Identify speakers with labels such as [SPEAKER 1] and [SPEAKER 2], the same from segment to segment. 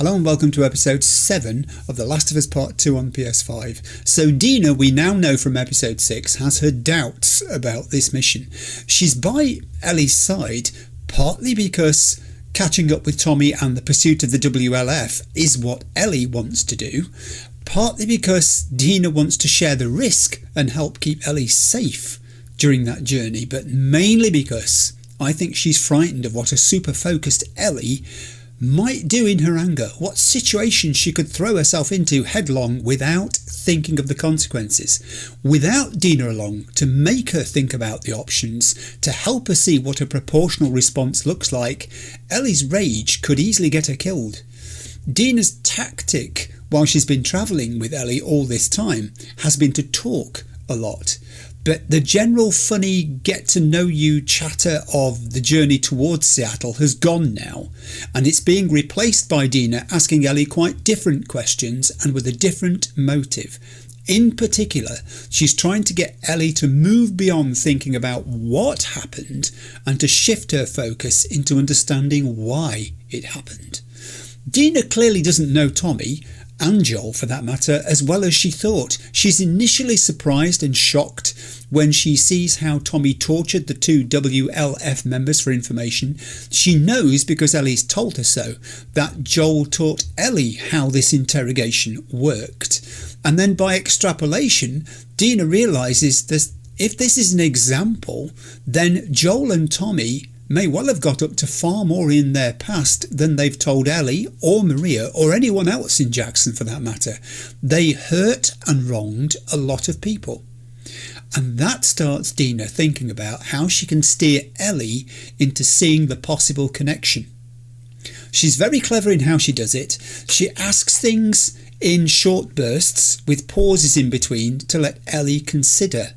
[SPEAKER 1] Hello and welcome to episode 7 of The Last of Us Part 2 on PS5. So Dina, we now know from episode 6, has her doubts about this mission. She's by Ellie's side, partly because catching up with Tommy and the pursuit of the WLF is what Ellie wants to do, partly because Dina wants to share the risk and help keep Ellie safe during that journey, but mainly because I think she's frightened of what a super focused Ellie might do in her anger, what situation she could throw herself into headlong without thinking of the consequences, without Dina along to make her think about the options, to help her see what a proportional response looks like. Ellie's rage could easily get her killed. Dina's tactic while she's been travelling with Ellie all this time has been to talk a lot. But the general funny get-to-know-you chatter of the journey towards Seattle has gone now, and it's being replaced by Dina asking Ellie quite different questions and with a different motive. In particular, she's trying to get Ellie to move beyond thinking about what happened and to shift her focus into understanding why it happened. Dina clearly doesn't know Tommy, and Joel for that matter, as well as she thought. She's initially surprised and shocked when she sees how Tommy tortured the two WLF members for information. She knows, because Ellie's told her so, that Joel taught Ellie how this interrogation worked. And then by extrapolation, Dina realises that if this is an example, then Joel and Tommy may well have got up to far more in their past than they've told Ellie or Maria or anyone else in Jackson for that matter. They hurt and wronged a lot of people. And that starts Dina thinking about how she can steer Ellie into seeing the possible connection. She's very clever in how she does it. She asks things in short bursts with pauses in between to let Ellie consider.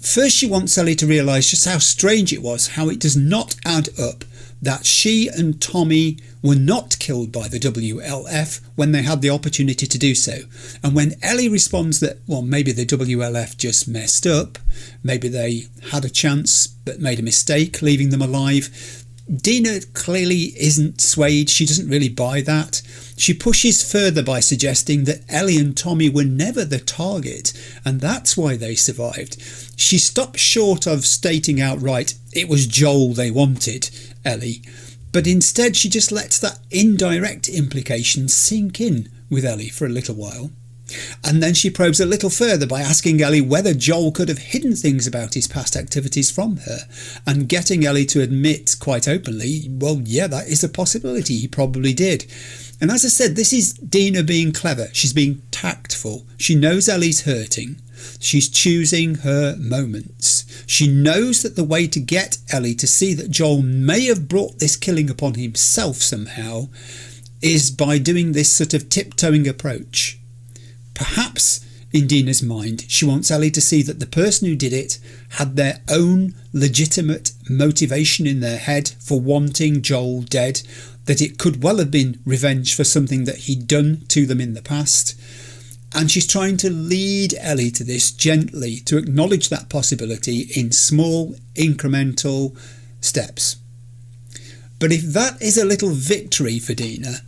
[SPEAKER 1] First, she wants Ellie to realise just how strange it was, how it does not add up that she and Tommy were not killed by the WLF when they had the opportunity to do so. And when Ellie responds that, well, maybe the WLF just messed up, maybe they had a chance but made a mistake leaving them alive, Dina clearly isn't swayed. She doesn't really buy that. She pushes further by suggesting that Ellie and Tommy were never the target, and that's why they survived. She stops short of stating outright it was Joel they wanted, Ellie, but instead she just lets that indirect implication sink in with Ellie for a little while. And then she probes a little further by asking Ellie whether Joel could have hidden things about his past activities from her, and getting Ellie to admit quite openly, well, yeah, that is a possibility, he probably did. And as I said, this is Dina being clever. She's being tactful. She knows Ellie's hurting. She's choosing her moments. She knows that the way to get Ellie to see that Joel may have brought this killing upon himself somehow is by doing this sort of tiptoeing approach. Perhaps, in Dina's mind, she wants Ellie to see that the person who did it had their own legitimate motivation in their head for wanting Joel dead, that it could well have been revenge for something that he'd done to them in the past. And she's trying to lead Ellie to this gently, to acknowledge that possibility in small, incremental steps. But if that is a little victory for Dina,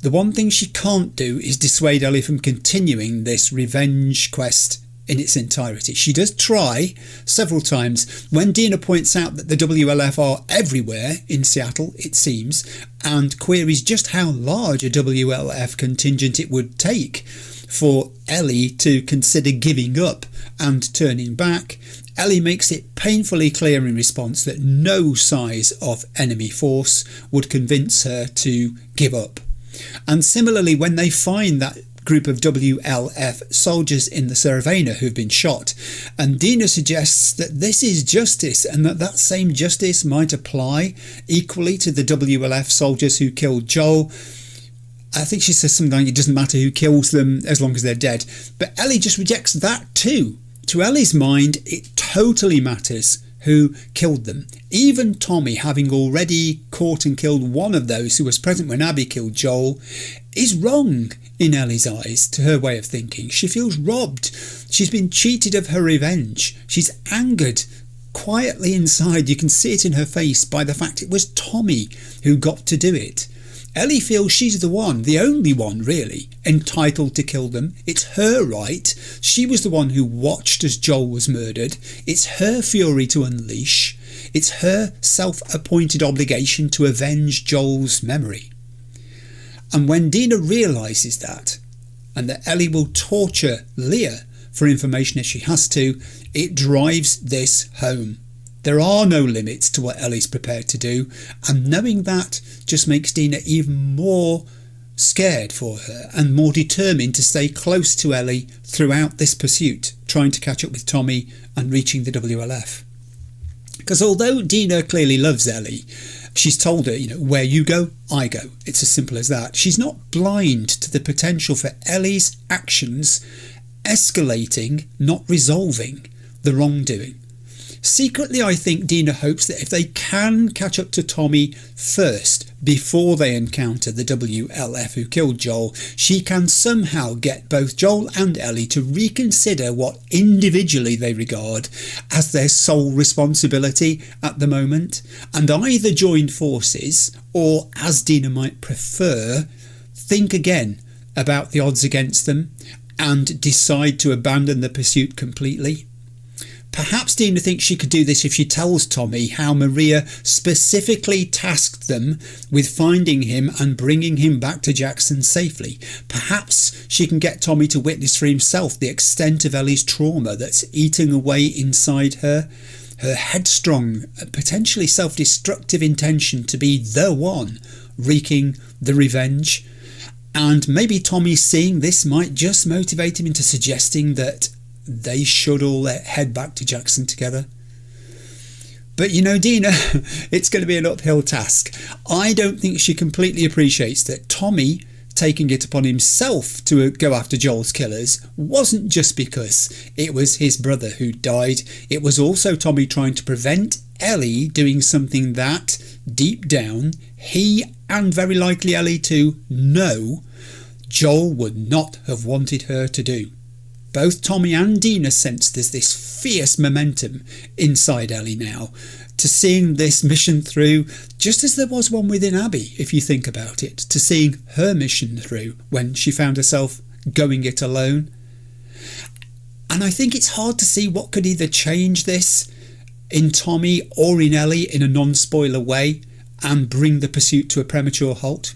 [SPEAKER 1] the one thing she can't do is dissuade Ellie from continuing this revenge quest in its entirety. She does try several times when Dina points out that the WLF are everywhere in Seattle, it seems, and queries just how large a WLF contingent it would take for Ellie to consider giving up and turning back. Ellie makes it painfully clear in response that no size of enemy force would convince her to give up. And similarly, when they find that group of WLF soldiers in the Cervena who've been shot, and Dina suggests that this is justice and that that same justice might apply equally to the WLF soldiers who killed Joel. I think she says something like it doesn't matter who kills them as long as they're dead. But Ellie just rejects that too. To Ellie's mind, it totally matters who killed them. Even Tommy, having already caught and killed one of those who was present when Abby killed Joel, is wrong in Ellie's eyes, to her way of thinking. She feels robbed. She's been cheated of her revenge. She's angered quietly inside. You can see it in her face by the fact it was Tommy who got to do it. Ellie feels she's the one, the only one really, entitled to kill them. It's her right. She was the one who watched as Joel was murdered. It's her fury to unleash. It's her self-appointed obligation to avenge Joel's memory. And when Dina realises that, and that Ellie will torture Leah for information if she has to, it drives this home. There are no limits to what Ellie's prepared to do, and knowing that just makes Dina even more scared for her and more determined to stay close to Ellie throughout this pursuit, trying to catch up with Tommy and reaching the WLF. Because although Dina clearly loves Ellie, she's told her, where you go, I go. It's as simple as that. She's not blind to the potential for Ellie's actions escalating, not resolving the wrongdoing. Secretly, I think Dina hopes that if they can catch up to Tommy first, before they encounter the WLF who killed Joel, she can somehow get both Joel and Ellie to reconsider what individually they regard as their sole responsibility at the moment, and either join forces, or, as Dina might prefer, think again about the odds against them and decide to abandon the pursuit completely. Perhaps Dina thinks she could do this if she tells Tommy how Maria specifically tasked them with finding him and bringing him back to Jackson safely. Perhaps she can get Tommy to witness for himself the extent of Ellie's trauma that's eating away inside her. Her headstrong, potentially self-destructive intention to be the one wreaking the revenge. And maybe Tommy seeing this might just motivate him into suggesting that they should all head back to Jackson together. But Dina, it's going to be an uphill task. I don't think she completely appreciates that Tommy taking it upon himself to go after Joel's killers wasn't just because it was his brother who died. It was also Tommy trying to prevent Ellie doing something that, deep down, he and very likely Ellie too know Joel would not have wanted her to do. Both Tommy and Dina sense there's this fierce momentum inside Ellie now to seeing this mission through, just as there was one within Abby, if you think about it, to seeing her mission through when she found herself going it alone. And I think it's hard to see what could either change this in Tommy or in Ellie in a non-spoiler way and bring the pursuit to a premature halt.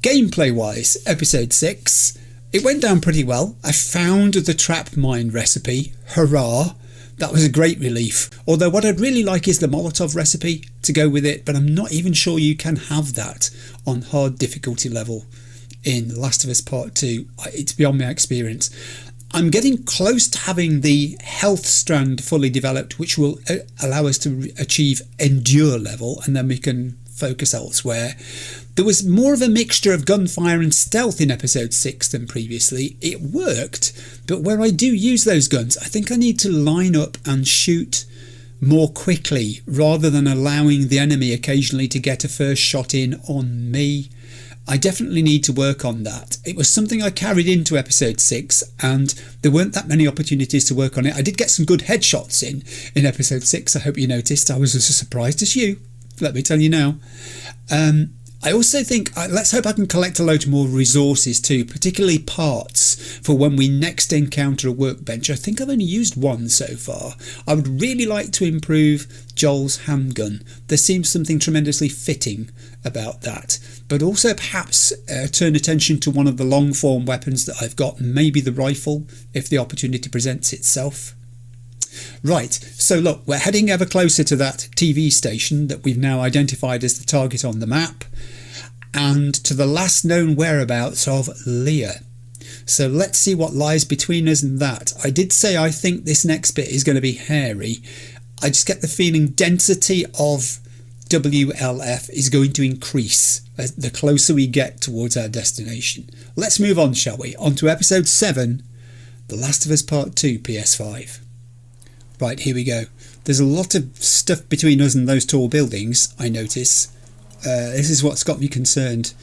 [SPEAKER 1] Gameplay-wise, episode 6... it went down pretty well. I found the trap mine recipe. Hurrah! That was a great relief. Although what I'd really like is the Molotov recipe to go with it, but I'm not even sure you can have that on hard difficulty level in Last of Us Part 2. It's beyond my experience. I'm getting close to having the health strand fully developed, which will allow us to achieve endure level, and then we can focus elsewhere. There was more of a mixture of gunfire and stealth in episode 6 than previously. It worked, but where I do use those guns, I think I need to line up and shoot more quickly rather than allowing the enemy occasionally to get a first shot in on me. I definitely need to work on that. It was something I carried into episode 6 and there weren't that many opportunities to work on it. I did get some good headshots in episode 6. I hope you noticed. I was as surprised as you, let me tell you now. I also think, let's hope I can collect a load more resources too, particularly parts for when we next encounter a workbench. I think I've only used one so far. I would really like to improve Joel's handgun. There seems something tremendously fitting about that. But also perhaps turn attention to one of the long form weapons that I've got, maybe the rifle, if the opportunity presents itself. Right, so look, we're heading ever closer to that TV station that we've now identified as the target on the map, and to the last known whereabouts of Leah. So let's see what lies between us and that. I did say I think this next bit is going to be hairy. I just get the feeling density of WLF is going to increase the closer we get towards our destination. Let's move on, shall we? On to episode 7, The Last of Us Part 2, PS5. Right, here we go. There's a lot of stuff between us and those tall buildings, I notice. This is what's got me concerned.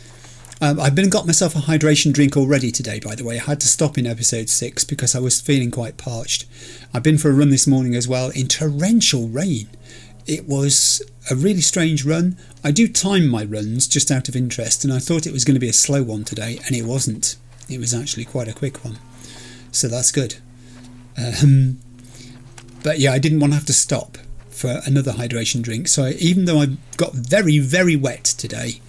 [SPEAKER 1] I've got myself a hydration drink already today, by the way. I had to stop in episode 6 because I was feeling quite parched. I've been for a run this morning as well in torrential rain. It was a really strange run. I do time my runs just out of interest, and I thought it was going to be a slow one today, and it wasn't. It was actually quite a quick one. So that's good. But yeah, I didn't want to have to stop for another hydration drink. So even though I got very, very wet today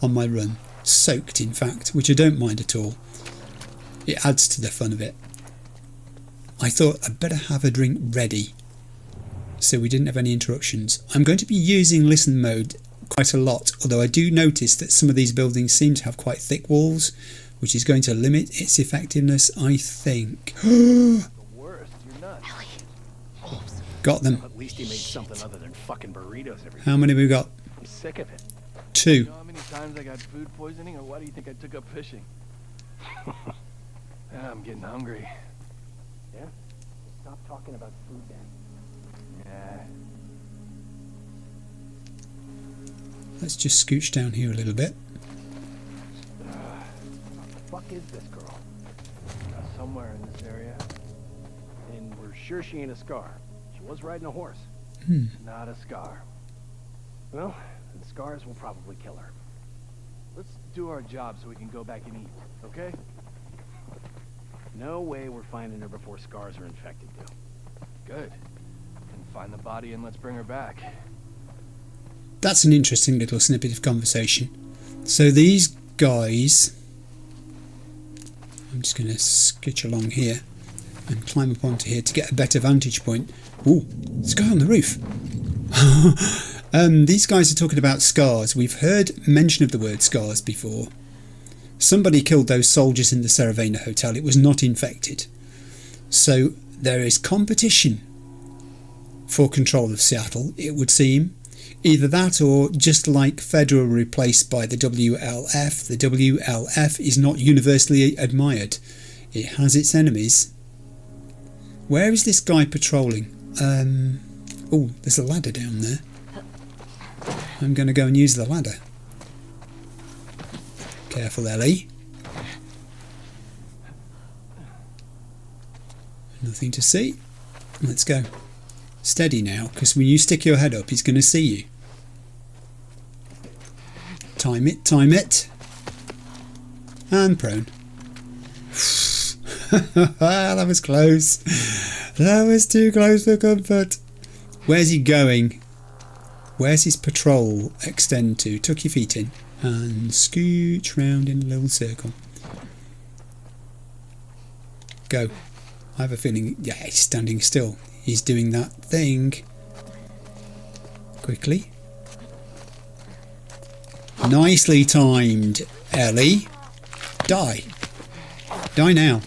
[SPEAKER 1] on my run, soaked in fact, which I don't mind at all, it adds to the fun of it. I thought I'd better have a drink ready so we didn't have any interruptions. I'm going to be using listen mode quite a lot, although I do notice that some of these buildings seem to have quite thick walls, which is going to limit its effectiveness, I think.
[SPEAKER 2] The worst, you're nuts.
[SPEAKER 3] Ellie.
[SPEAKER 1] Got them.
[SPEAKER 2] At least he made something other than fucking burritos every day.
[SPEAKER 1] How many have we got?
[SPEAKER 2] I'm sick of it.
[SPEAKER 1] 2.
[SPEAKER 2] You know how many times I got food poisoning, or why do you think I took up fishing? I'm getting hungry. Yeah? Stop talking about food then. Yeah.
[SPEAKER 1] Let's just scooch down here a little bit.
[SPEAKER 2] What the fuck is this girl? Somewhere in this area. And we're sure she ain't a Scar. She was riding a horse. Not a Scar. Well, the Scars will probably kill her. Let's do our job so we can go back and eat, okay? No way we're finding her before Scars are infected, dude. Good. Then find the body and let's bring her back.
[SPEAKER 1] That's an interesting little snippet of conversation. So these guys... I'm just going to skitch along here and climb up onto here to get a better vantage point. Ooh, there's a guy on the roof. These guys are talking about scars. We've heard mention of the word scars before. Somebody killed those soldiers in the Saravena Hotel. It was not infected. So there is competition for control of Seattle, it would seem. Either that or just like Federal replaced by the WLF, the WLF is not universally admired. It has its enemies. Where is this guy patrolling? Oh, there's a ladder down there. I'm going to go and use the ladder. Careful, Ellie. Nothing to see. Let's go. Steady now, because when you stick your head up, he's going to see you. Time it, time it. And prone. That was close. That was too close for comfort. Where's he going? Where's his patrol extend to? Tuck your feet in and scooch round in a little circle. Go. I have a feeling, yeah, he's standing still. He's doing that thing. Quickly. Nicely timed, Ellie. Die. Die now.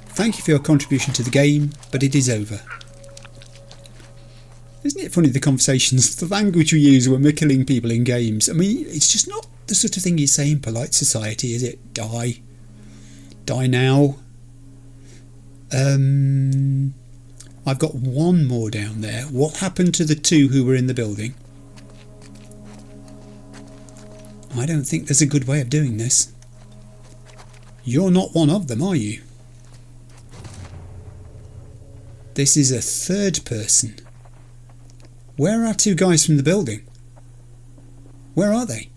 [SPEAKER 1] Thank you for your contribution to the game, but it is over. Isn't it funny, the conversations, the language we use when we're killing people in games? I mean, it's just not the sort of thing you say in polite society, is it? Die. Die now. I've got one more down there. What happened to the 2 who were in the building? I don't think there's a good way of doing this. You're not one of them, are you? This is a third person. Where are 2 guys from the building? Where are they?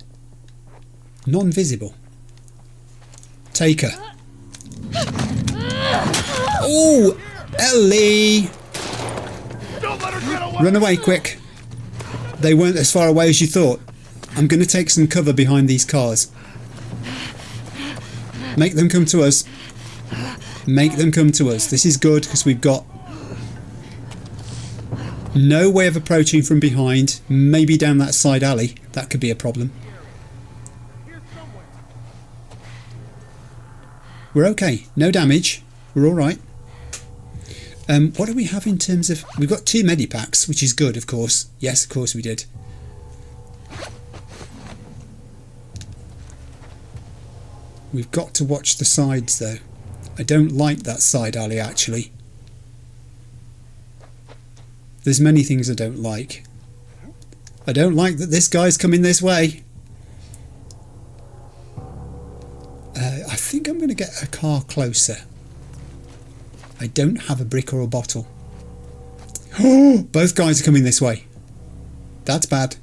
[SPEAKER 1] Non-visible. Take her. Oh, Ellie!
[SPEAKER 2] Don't let her get away!
[SPEAKER 1] Run away, quick. They weren't as far away as you thought. I'm going to take some cover behind these cars. Make them come to us. Make them come to us. This is good because we've got no way of approaching from behind. Maybe down that side alley. That could be a problem. We're okay. No damage. We're all right. What do we have in terms of... We've got 2 medipacks, which is good, of course. Yes, of course we did. We've got to watch the sides, though. I don't like that side alley, actually. There's many things I don't like. I don't like that this guy's coming this way. I think I'm going to get a car closer. I don't have a brick or a bottle. Oh, both guys are coming this way. That's bad.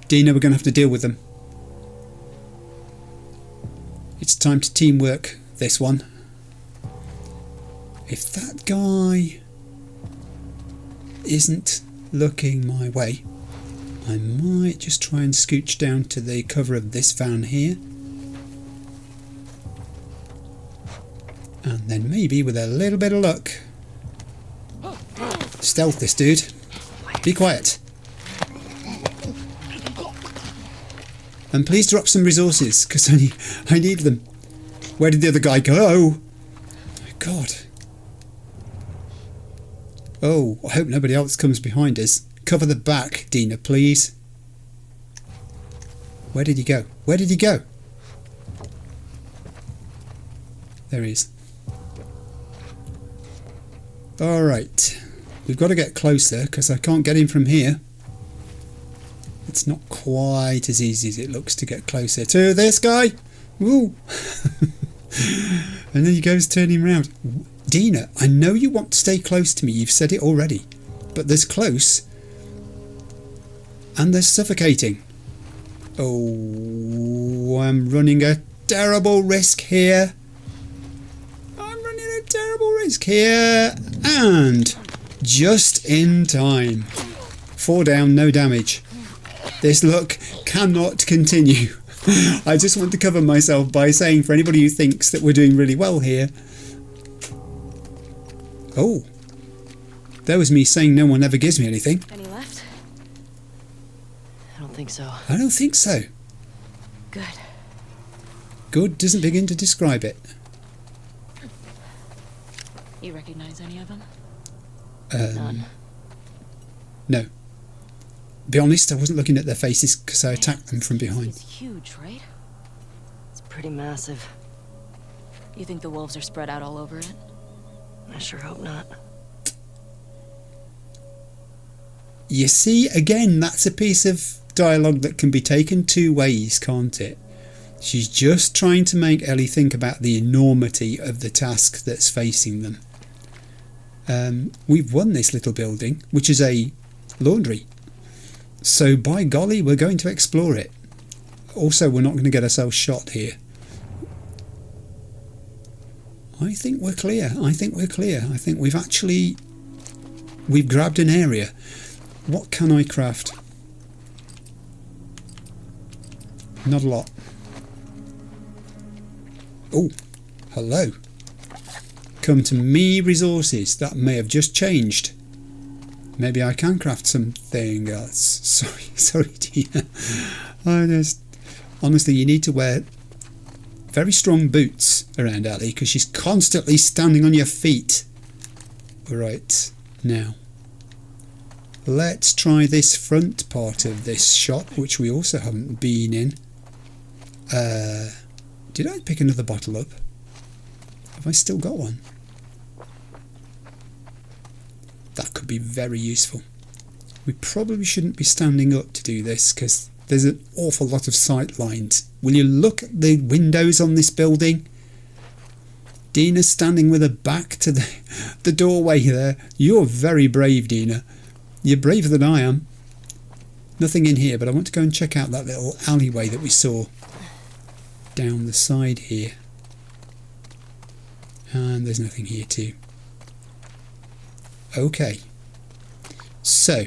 [SPEAKER 1] Dina, we're going to have to deal with them. It's time to teamwork this one. If that guy isn't looking my way, I might just try and scooch down to the cover of this van here. And then maybe with a little bit of luck, stealth this dude. Be quiet. And please drop some resources, because I need them. Where did the other guy go? Oh my god. Oh, I hope nobody else comes behind us. Cover the back, Dina, please. Where did he go? Where did he go? There he is. Alright. We've got to get closer because I can't get in from here. It's not quite as easy as it looks to get closer to this guy. Woo! And then he goes turning around. Dina, I know you want to stay close to me. You've said it already. But there's close. And there's suffocating. Oh, I'm running a terrible risk here. I'm running a terrible risk here. And just in time. 4 down, no damage. This luck cannot continue. I just want to cover myself by saying, for anybody who thinks that we're doing really well here. Oh. That was me saying no one ever gives me anything.
[SPEAKER 3] Any left? I don't think so.
[SPEAKER 1] I don't think so.
[SPEAKER 3] Good.
[SPEAKER 1] Good doesn't begin to describe it.
[SPEAKER 3] You recognize any of them?
[SPEAKER 1] None. No. Be honest, I wasn't looking at their faces because I attacked them from behind.
[SPEAKER 3] It's huge, right?
[SPEAKER 4] It's pretty massive.
[SPEAKER 3] You think the wolves are spread out all over it?
[SPEAKER 4] I sure hope not.
[SPEAKER 1] You see, again, that's a piece of dialogue that can be taken 2 ways, can't it? She's just trying to make Ellie think about the enormity of the task that's facing them. We've won this little building, which is a laundry. So by golly, we're going to explore it. Also, we're not going to get ourselves shot here. I think we're clear. I think we're clear. I think we've grabbed an area. What can I craft? Not a lot. Oh, hello. Come to me resources. That may have just changed. Maybe I can craft something else. Sorry, Dina. Honestly, you need to wear very strong boots around Ellie because she's constantly standing on your feet. Right, now. Let's try this front part of this shop, which we also haven't been in. Did I pick another bottle up? Have I still got one? That could be very useful. We probably shouldn't be standing up to do this because there's an awful lot of sight lines. Will you look at the windows on this building? Dina's standing with her back to the doorway there. You're very brave, Dina. You're braver than I am. Nothing in here, but I want to go and check out that little alleyway that we saw down the side here. And there's nothing here too. Okay, so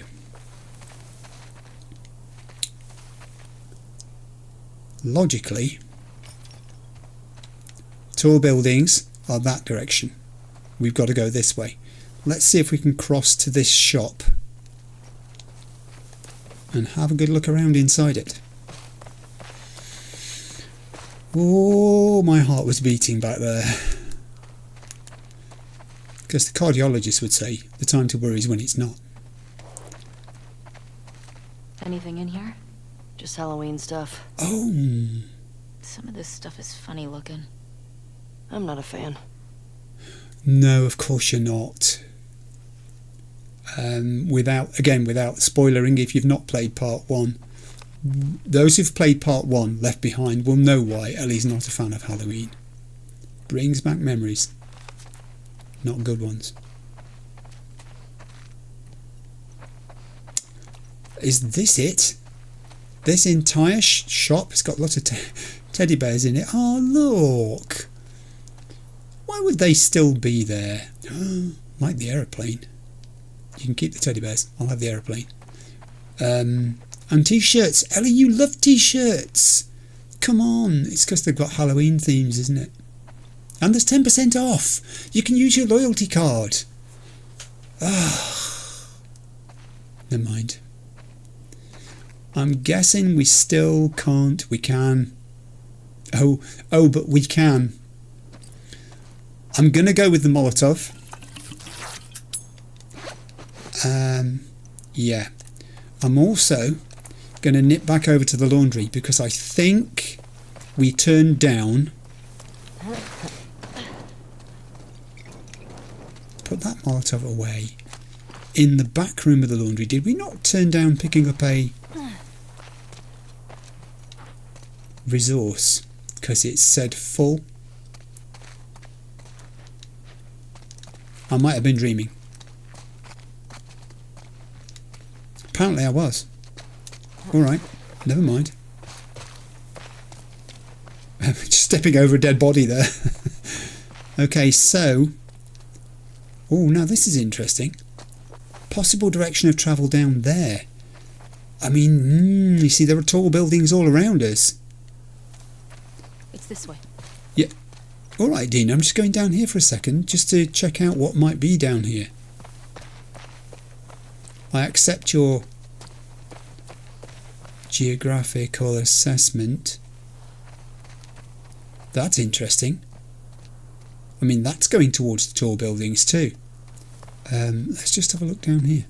[SPEAKER 1] logically, tall buildings are that direction. We've got to go this way. Let's see if we can cross to this shop and have a good look around inside it. Oh, my heart was beating back there. Because the cardiologist would say the time to worry is when it's not.
[SPEAKER 3] Anything in here?
[SPEAKER 4] Just Halloween stuff.
[SPEAKER 1] Oh.
[SPEAKER 3] Some of this stuff is funny looking.
[SPEAKER 4] I'm not a fan.
[SPEAKER 1] No, of course you're not. Without spoilering, if you've not played part 1, those who've played part 1 Left Behind will know why Ellie's not a fan of Halloween. Brings back memories. Not good ones. Is this it? This entire shop has got lots of teddy bears in it. Oh, look. Why would they still be there? Like the aeroplane. You can keep the teddy bears. I'll have the aeroplane. And t-shirts. Ellie, you love t-shirts. Come on. It's because they've got Halloween themes, isn't it? And there's 10% off. You can use your loyalty card. Never mind. I'm guessing we still can't. We can. Oh, but we can. I'm going to go with the Molotov. Yeah. I'm also going to nip back over to the laundry because I think we turned down... Put that Molotov away. In the back room of the laundry, did we not turn down picking up a resource? Because it said full. I might have been dreaming. Apparently I was. Alright, never mind. Just stepping over a dead body there. Okay, so... Oh, now this is interesting. Possible direction of travel down there. I mean, you see there are tall buildings all around us.
[SPEAKER 3] It's this way.
[SPEAKER 1] Yeah. Alright, Dina, I'm just going down here for a second, just to check out what might be down here. I accept your geographical assessment. That's interesting. I mean, that's going towards the tall buildings too. Let's just have a look down here.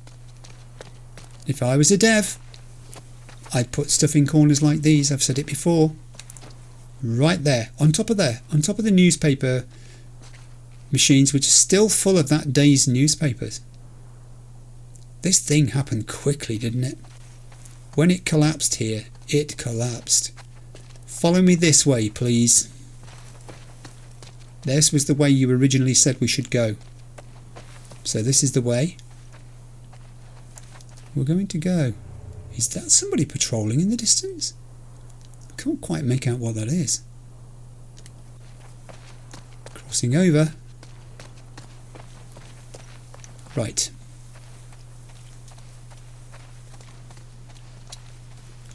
[SPEAKER 1] If I was a dev, I'd put stuff in corners like these. I've said it before. Right there, on top of the newspaper machines, which are still full of that day's newspapers. This thing happened quickly, didn't it? When it collapsed here, it collapsed. Follow me this way, please. This was the way you originally said we should go. So this is the way we're going to go. Is that somebody patrolling in the distance? I can't quite make out what that is. Crossing over. Right.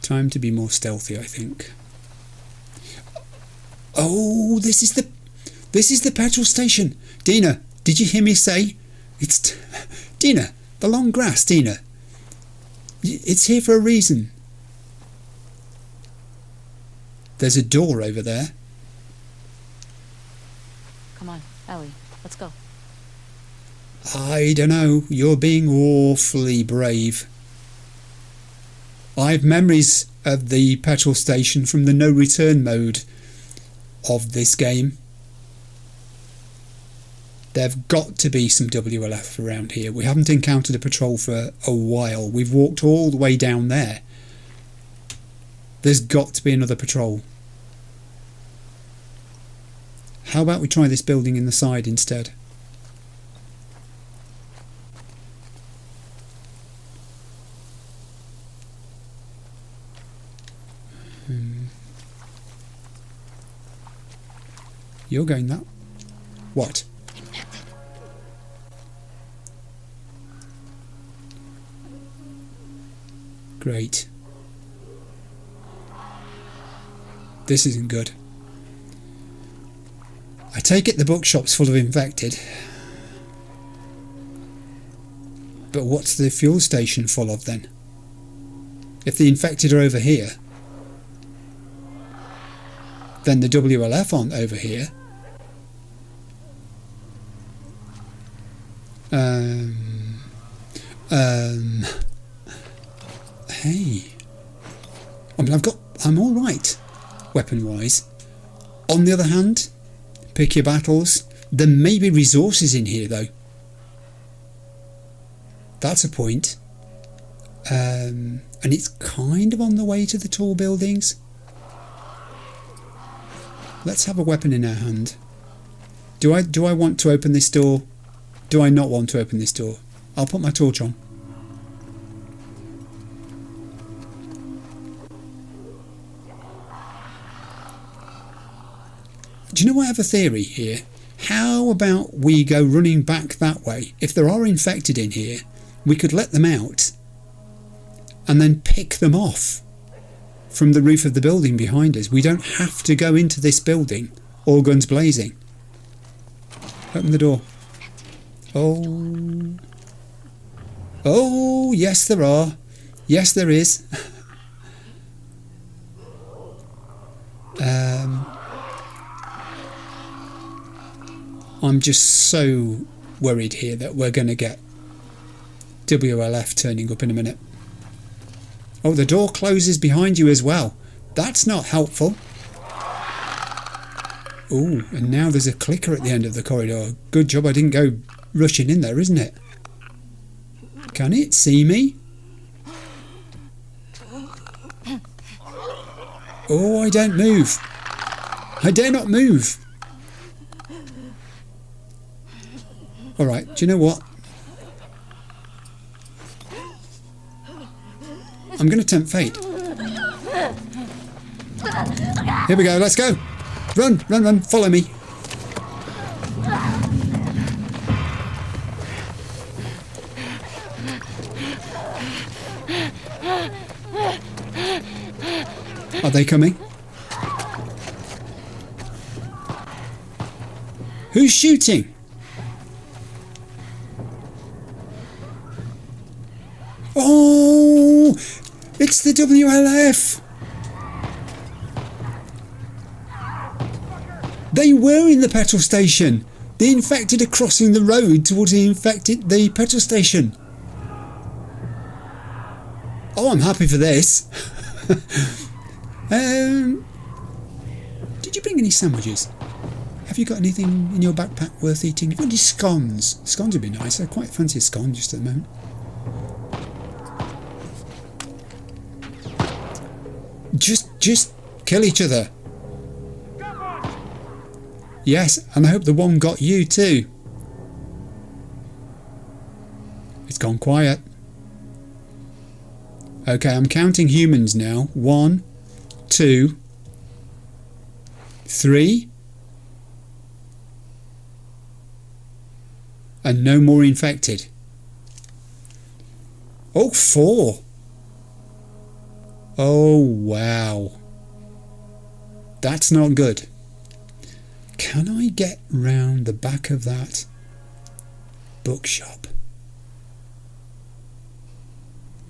[SPEAKER 1] Time to be more stealthy, I think. Oh, this is the petrol station. Dina, did you hear me say? It's... Dina, the long grass, Dina. It's here for a reason. There's a door over there.
[SPEAKER 3] Come on, Ellie, let's go.
[SPEAKER 1] I don't know. You're being awfully brave. I have memories of the petrol station from the no return mode of this game. There've got to be some WLF around here. We haven't encountered a patrol for a while. We've walked all the way down there. There's got to be another patrol. How about we try this building in the side instead? You're going that... What? Great. This isn't good. I take it the bookshop's full of infected. But what's the fuel station full of then? If the infected are over here, then the WLF aren't over here. Hey. I mean, I'm alright, weapon-wise. On the other hand, pick your battles. There may be resources in here, though. That's a point. And it's kind of on the way to the tall buildings. Let's have a weapon in our hand. Do I want to open this door? Do I not want to open this door? I'll put my torch on. Do you know I have a theory here? How about we go running back that way? If there are infected in here, we could let them out and then pick them off from the roof of the building behind us. We don't have to go into this building, all guns blazing. Open the door. Oh. Oh, yes there are. Yes there is. I'm just so worried here that we're going to get WLF turning up in a minute. Oh, the door closes behind you as well. That's not helpful. Oh, and now there's a clicker at the end of the corridor. Good job I didn't go rushing in there, isn't it? Can it see me? Oh, I don't move. I dare not move. Alright, do you know what? I'm going to tempt fate. Here we go, let's go. Run, run, run, follow me. Are they coming? Who's shooting? Oh, it's the WLF. They were in the petrol station. The infected are crossing the road towards the petrol station. Oh, I'm happy for this. Did you bring any sandwiches? Have you got anything in your backpack worth eating? Have you got any scones? Scones would be nice. I quite fancy a scone just at the moment. Just kill each other. Yes, and I hope the one got you too. It's gone quiet. Okay, I'm counting humans now. 1, 2, 3. And no more infected. Oh, 4. Oh, wow. That's not good. Can I get round the back of that bookshop?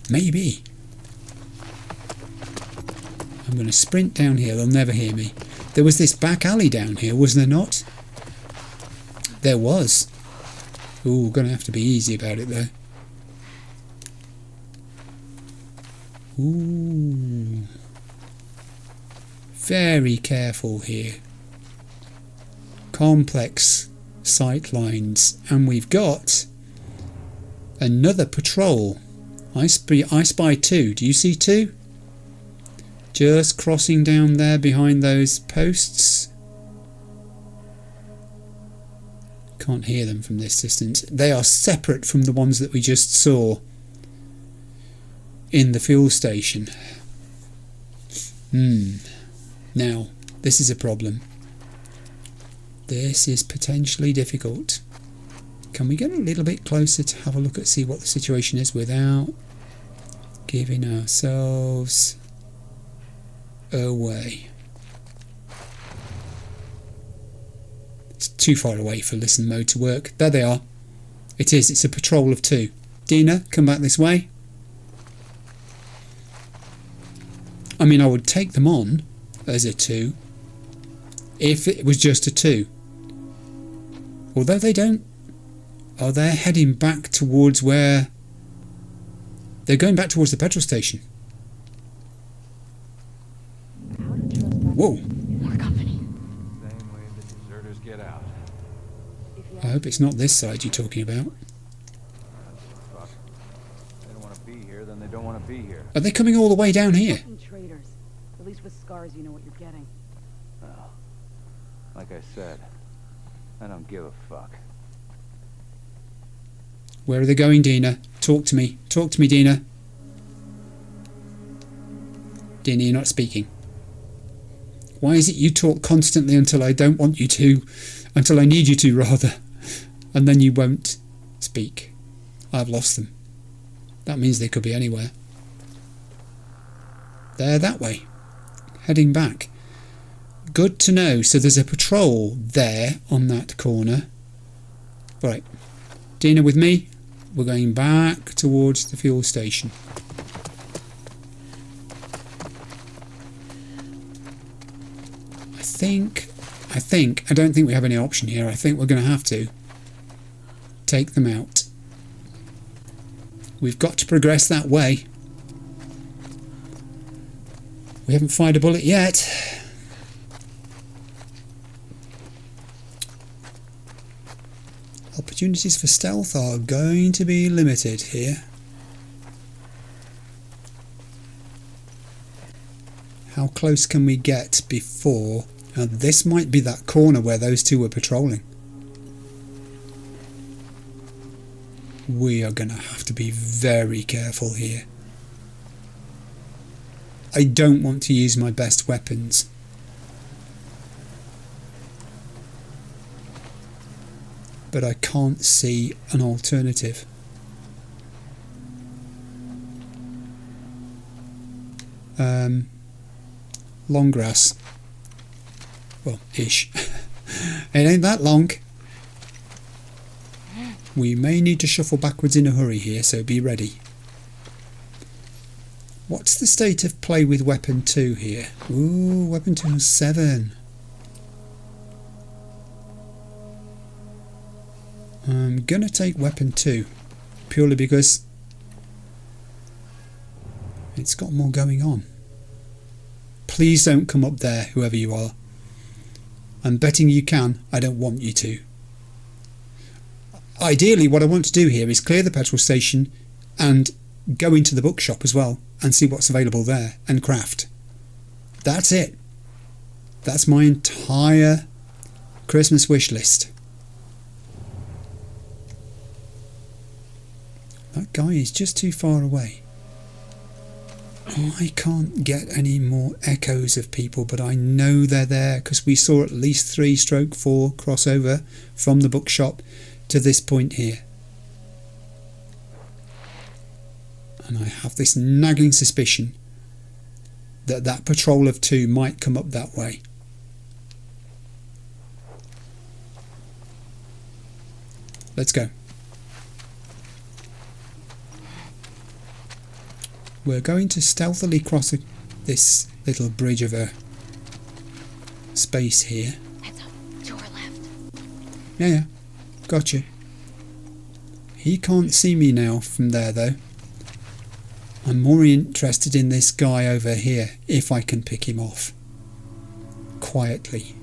[SPEAKER 1] Maybe. I'm going to sprint down here. They'll never hear me. There was this back alley down here, was there not? There was. Ooh, going to have to be easy about it though. Ooh. Very careful here. Complex sight lines. And we've got another patrol. I spy 2. Do you see 2? Just crossing down there behind those posts. Can't hear them from this distance. They are separate from the ones that we just saw in the fuel station. Now, this is a problem. This is potentially difficult. Can we get a little bit closer to have a look at see what the situation is without giving ourselves away? It's too far away for listen mode to work. There they are. It is. It's a patrol of 2. Dina, come back this way. I mean, I would take them on as a 2 if it was just a 2. Although they don't. Oh, they're heading back towards where... They're going back towards the petrol station. Whoa.
[SPEAKER 3] More company.
[SPEAKER 2] Same way the deserters get out.
[SPEAKER 1] I hope it's not this side you're talking about.
[SPEAKER 2] Fuck. They don't want to be here, then they don't want to be here.
[SPEAKER 1] Are they coming all the way down here?
[SPEAKER 5] Fucking traitors. At least with scars, you know what you're getting.
[SPEAKER 2] Well, like I said, I don't give a fuck.
[SPEAKER 1] Where are they going, Dina? Talk to me. Talk to me, Dina. Dina, you're not speaking. Why is it you talk constantly until I don't want you to, until I need you to rather, and then you won't speak? I've lost them. That means they could be anywhere. They're that way, heading back. Good to know. So there's a patrol there on that corner. Right, Dina with me. We're going back towards the fuel station. I don't think we have any option here. I think we're going to have to take them out. We've got to progress that way. We haven't fired a bullet yet. Opportunities for stealth are going to be limited here. How close can we get before... Now this might be that corner where those two were patrolling. We are going to have to be very careful here. I don't want to use my best weapons. But I can't see an alternative. Long grass. Well, ish. It ain't that long. We may need to shuffle backwards in a hurry here, so be ready. What's the state of play with weapon 2 here? Ooh, weapon 2 has 7. I'm gonna take weapon 2 purely because it's got more going on. Please don't come up there, whoever you are. I'm betting you can. I don't want you to. Ideally, what I want to do here is clear the petrol station and go into the bookshop as well and see what's available there and craft. That's it. That's my entire Christmas wish list. That guy is just too far away. I can't get any more echoes of people, but I know they're there because we saw at least 3/4 crossover from the bookshop to this point here. And I have this nagging suspicion that that patrol of 2 might come up that way. Let's go. We're going to stealthily cross this little bridge of a space here.
[SPEAKER 5] Heads up, to our left.
[SPEAKER 1] Yeah, gotcha. He can't see me now from there though. I'm more interested in this guy over here, if I can pick him off. Quietly.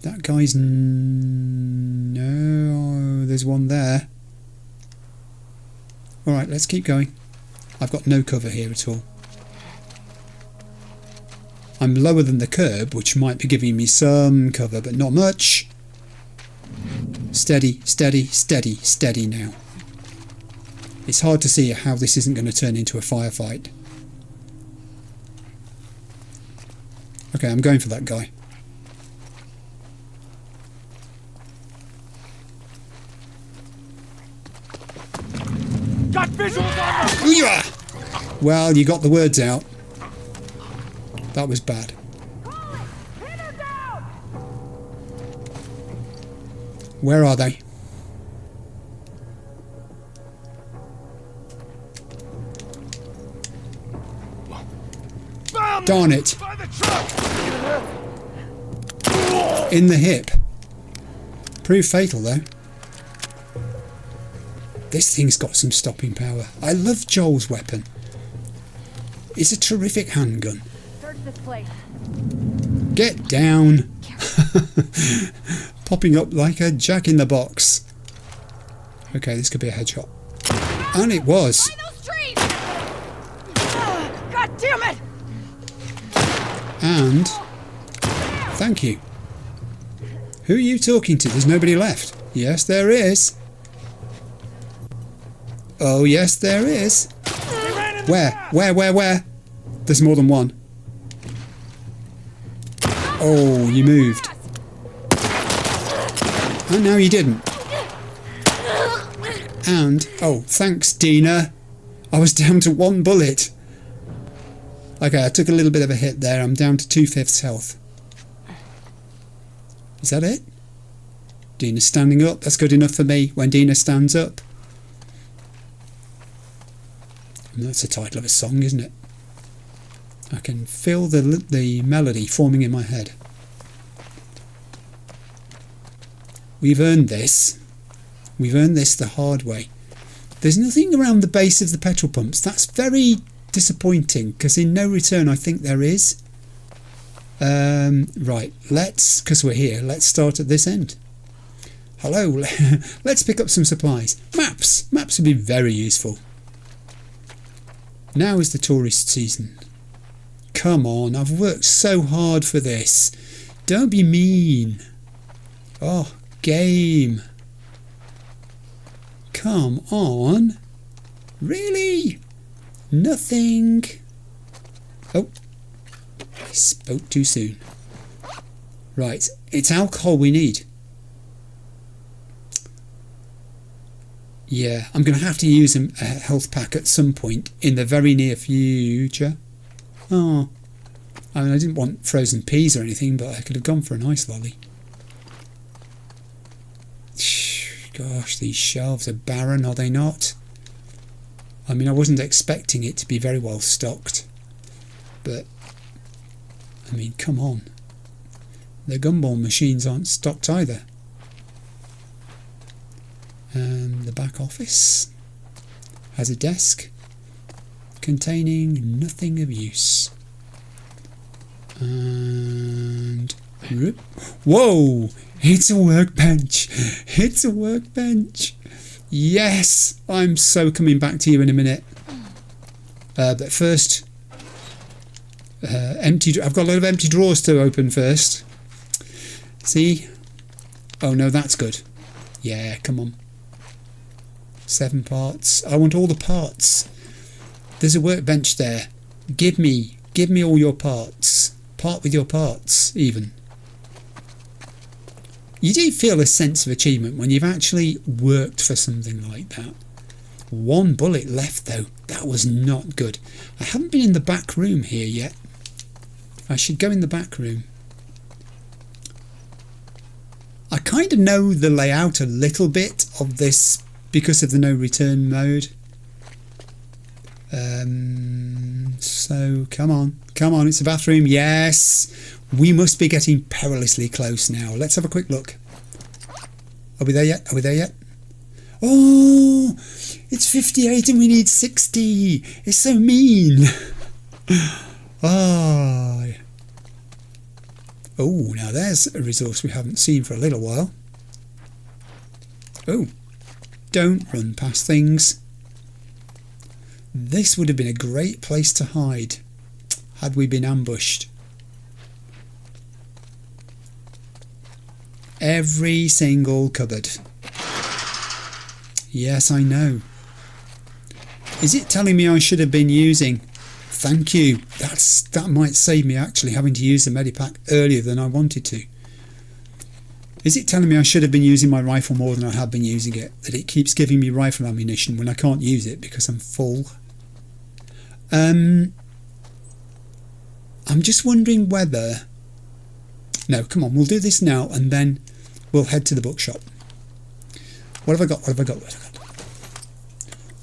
[SPEAKER 1] That guy's... No, there's one there. Alright, let's keep going. I've got no cover here at all. I'm lower than the curb, which might be giving me some cover, but not much. Steady, steady, steady, steady now. It's hard to see how this isn't going to turn into a firefight. Okay, I'm going for that guy.
[SPEAKER 2] Got visuals on them!
[SPEAKER 1] Ooh-yah! Well, you got the words out. That was bad. Where are they? Darn it!
[SPEAKER 2] By the truck!
[SPEAKER 1] In the hip. Proved fatal though. This thing's got some stopping power. I love Joel's weapon. It's a terrific handgun.
[SPEAKER 5] Search this place.
[SPEAKER 1] Get down. Popping up like a jack-in-the-box. Okay, this could be a headshot. And it was.
[SPEAKER 5] Find those trees! God damn it!
[SPEAKER 1] And thank you. Who are you talking to? There's nobody left. Yes, there is. Oh, yes, there is. Where? There's more than one. Oh, you moved. And now you didn't. And, oh, thanks, Dina. I was down to 1 bullet. Okay, I took a little bit of a hit there. I'm down to 2/5 health. Is that it? Dina's standing up. That's good enough for me when Dina stands up. And that's the title of a song, isn't it? I can feel the melody forming in my head. We've earned this. We've earned this the hard way. There's nothing around the base of the petrol pumps. That's very disappointing, because in No Return I think there is. Right, because we're here, let's start at this end. Hello, let's pick up some supplies. Maps would be very useful. Now is the tourist season. Come on, I've worked so hard for this. Don't be mean. Oh, game. Come on. Really? Nothing. Oh, I spoke too soon. Right, it's alcohol we need. Yeah, I'm going to have to use a health pack at some point in the very near future. Oh, I mean, I didn't want frozen peas or anything, but I could have gone for an ice lolly. Gosh, these shelves are barren, are they not? I mean, I wasn't expecting it to be very well stocked, but I mean, come on. The gumball machines aren't stocked either. The back office has a desk containing nothing of use. And whoa! It's a workbench! It's a workbench! Yes! I'm so coming back to you in a minute. But first, I've got a lot of empty drawers to open first. See? Oh no, that's good. Yeah, come on. 7 parts. I want all the parts. There's a workbench there. Give me all your parts. Part with your parts, even. You do feel a sense of achievement when you've actually worked for something like that. 1 bullet left though. That was not good. I haven't been in the back room here yet. I should go in the back room. I kind of know the layout a little bit of this because of the no return mode. So come on, it's a bathroom. Yes, we must be getting perilously close now. Let's have a quick look. Are we there yet? Oh, it's 58 and we need 60. It's so mean. Oh, now there's a resource we haven't seen for a little while. Oh, don't run past things. This would have been a great place to hide had we been ambushed. Every single cupboard. Yes, I know. Is it telling me I should have been using... Thank you. That might save me actually having to use the medipack earlier than I wanted to. Is it telling me I should have been using my rifle more than I have been using it? That it keeps giving me rifle ammunition when I can't use it because I'm full? I'm just wondering whether... No, come on, we'll do this now and then we'll head to the bookshop. What have I got?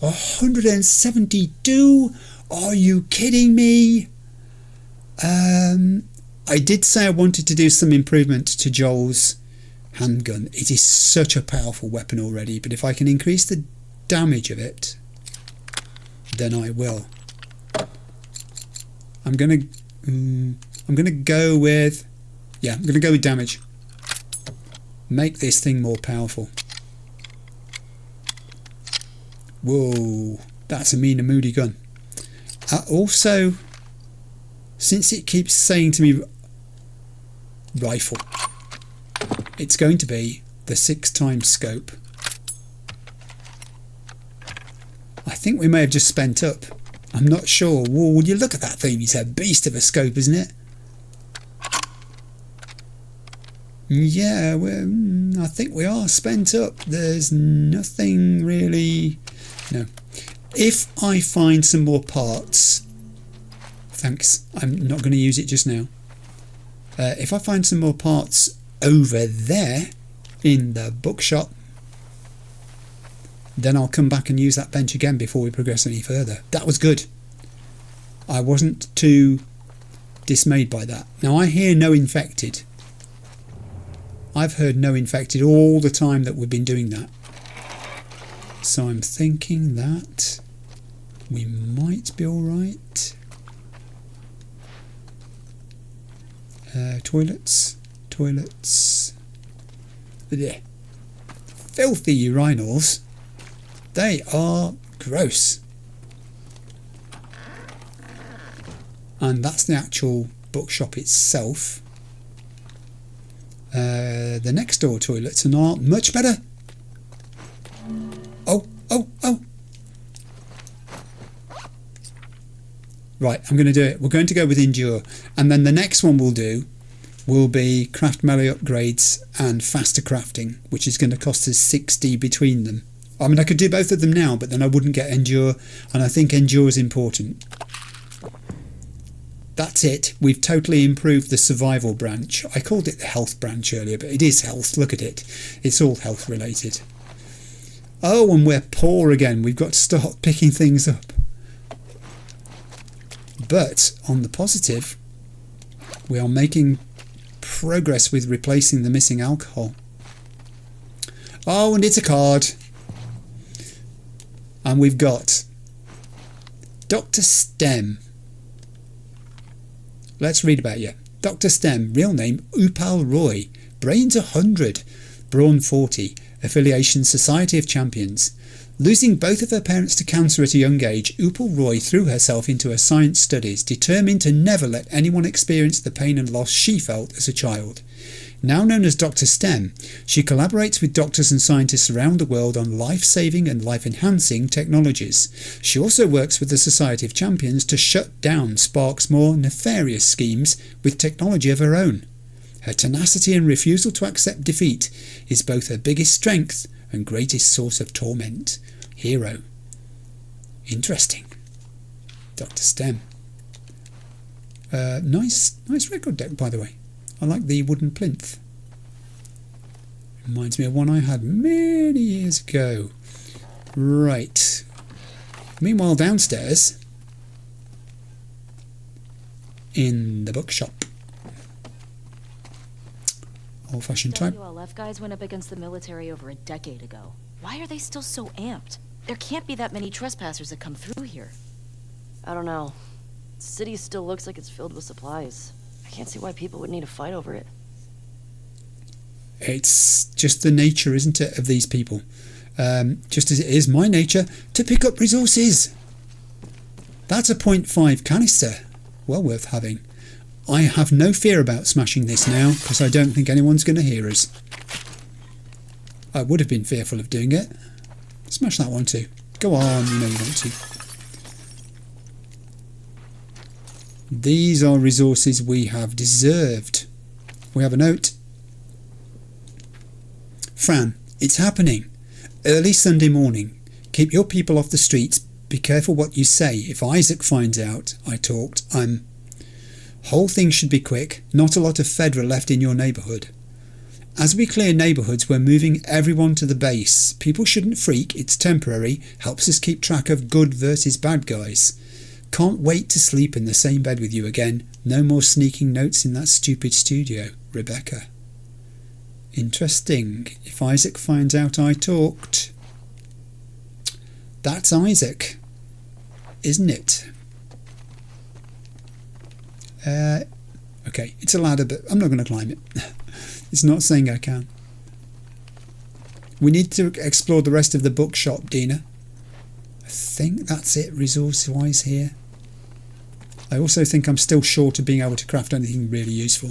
[SPEAKER 1] 172? Are you kidding me? I did say I wanted to do some improvement to Joel's handgun. It is such a powerful weapon already, but if I can increase the damage of it, then I will. I'm gonna go with damage. Make this thing more powerful. Whoa, that's a mean and moody gun. Also, since it keeps saying to me rifle, it's going to be the 6x scope. I think we may have just spent up. I'm not sure. Whoa, would you look at that thing? It's a beast of a scope, isn't it? Yeah, I think we are spent up. There's nothing really... No. If I find some more parts... Thanks. I'm not going to use it just now. If I find some more parts over there in the bookshop, then I'll come back and use that bench again before we progress any further. That was good. I wasn't too dismayed by that. Now I hear no infected. I've heard no infected all the time that we've been doing that. So I'm thinking that we might be alright. Toilets. Yeah. Filthy urinals. They are gross. And that's the actual bookshop itself. The next door toilets are not much better. Oh. Right, I'm going to do it. We're going to go with Endure. And then the next one we'll do will be craft melee upgrades and faster crafting, which is going to cost us 60 between them. I mean, I could do both of them now, but then I wouldn't get Endure, and I think Endure is important. That's it. We've totally improved the survival branch. I called it the health branch earlier, but it is health. Look at it. It's all health related. Oh, and we're poor again. We've got to start picking things up. But on the positive, we are making progress with replacing the missing alcohol. Oh, and it's a card. And we've got Dr. Stem. Let's read about you. Dr. Stem, real name Upal Roy, brains 100, brawn 40, affiliation Society of Champions. Losing both of her parents to cancer at a young age, Upal Roy threw herself into her science studies, determined to never let anyone experience the pain and loss she felt as a child. Now known as Dr. Stem, she collaborates with doctors and scientists around the world on life-saving and life-enhancing technologies. She also works with the Society of Champions to shut down Spark's more nefarious schemes with technology of her own. Her tenacity and refusal to accept defeat is both her biggest strength and greatest source of torment. Hero. Interesting. Dr. Stem. Nice record deck, by the way. I like the wooden plinth. Reminds me of one I had many years ago. Right. Meanwhile, downstairs in the bookshop. Old-fashioned type.
[SPEAKER 5] WLF guys went up against the military over a decade ago. Why are they still so amped? There can't be that many trespassers that come through here.
[SPEAKER 4] I don't know. The city still looks like it's filled with supplies. I can't see why people would need to fight over it.
[SPEAKER 1] It's just the nature, isn't it, of these people? Just as it is my nature to pick up resources. That's a .5 canister. Well worth having. I have no fear about smashing this now, because I don't think anyone's going to hear us. I would have been fearful of doing it. Smash that one too. Go on, you know you want to. These are resources we have deserved. We have a note. Fran, it's happening. Early Sunday morning. Keep your people off the streets. Be careful what you say. If Isaac finds out I talked, Whole thing should be quick. Not a lot of Fedra left in your neighbourhood. As we clear neighbourhoods, we're moving everyone to the base. People shouldn't freak. It's temporary. Helps us keep track of good versus bad guys. Can't wait to sleep in the same bed with you again. No more sneaking notes in that stupid studio. Rebecca. Interesting. If Isaac finds out I talked... That's Isaac, isn't it? Okay, it's a ladder, but I'm not going to climb it. It's not saying I can. We need to explore the rest of the bookshop, Dina. I think that's it resource-wise here. I also think I'm still short of being able to craft anything really useful.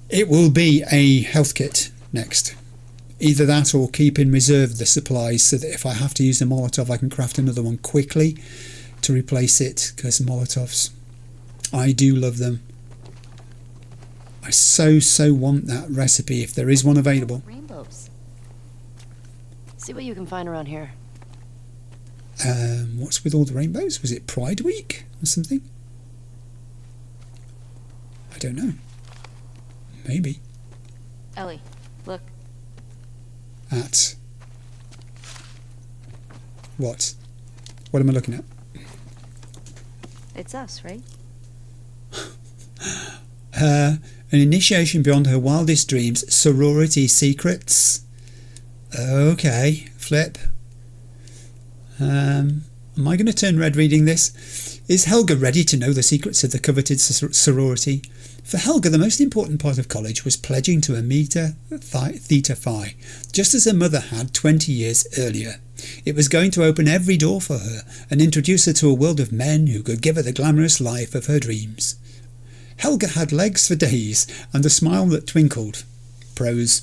[SPEAKER 1] It will be a health kit next. Either that or keep in reserve the supplies so that if I have to use a Molotov I can craft another one quickly. to replace it because Molotovs. I do love them. I so want that recipe if there is one available.
[SPEAKER 5] Rainbows.
[SPEAKER 4] See what you can find around here.
[SPEAKER 1] What's with all the rainbows? Was it Pride Week or something? I don't know. Maybe.
[SPEAKER 5] Ellie, look.
[SPEAKER 1] At what? What am I looking at?
[SPEAKER 5] It's us, right?
[SPEAKER 1] An initiation beyond her wildest dreams. Sorority secrets. Okay, flip. Am I going to turn red reading this? Is Helga ready to know the secrets of the coveted sorority? For Helga, the most important part of college was pledging to Amita Theta Phi, just as her mother had 20 years earlier. It was going to open every door for her and introduce her to a world of men who could give her the glamorous life of her dreams. Helga had legs for days and a smile that twinkled. Prose.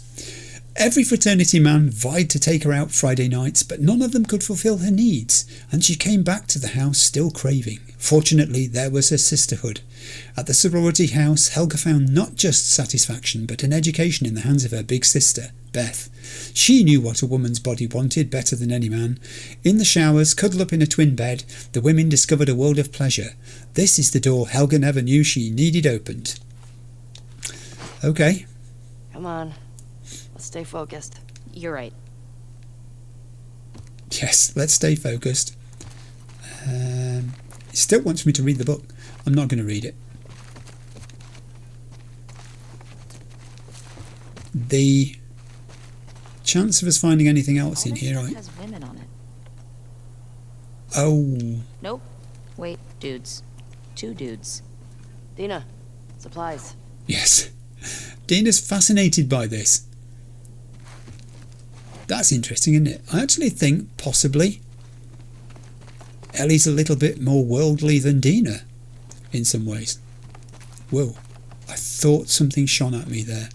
[SPEAKER 1] Every fraternity man vied to take her out Friday nights, but none of them could fulfill her needs, and she came back to the house still craving. Fortunately, there was her sisterhood. At the sorority house, Helga found not just satisfaction, but an education in the hands of her big sister, Beth. She knew what a woman's body wanted better than any man. In the showers, cuddled up in a twin bed, the women discovered a world of pleasure. This is the door Helga never knew she needed opened. Okay.
[SPEAKER 4] Come on. Let's stay focused.
[SPEAKER 5] You're right.
[SPEAKER 1] Yes, let's stay focused. It still wants me to read the book. I'm not going to read it. The chance of us finding anything else in here, right?
[SPEAKER 5] Has women on it.
[SPEAKER 1] Oh,
[SPEAKER 5] Nope. Wait, dudes. 2 dudes.
[SPEAKER 4] Dina, supplies.
[SPEAKER 1] yes. Dina's fascinated by this. That's interesting, isn't it? I actually think possibly Ellie's a little bit more worldly than Dina in some ways. Whoa, I thought something shone at me there.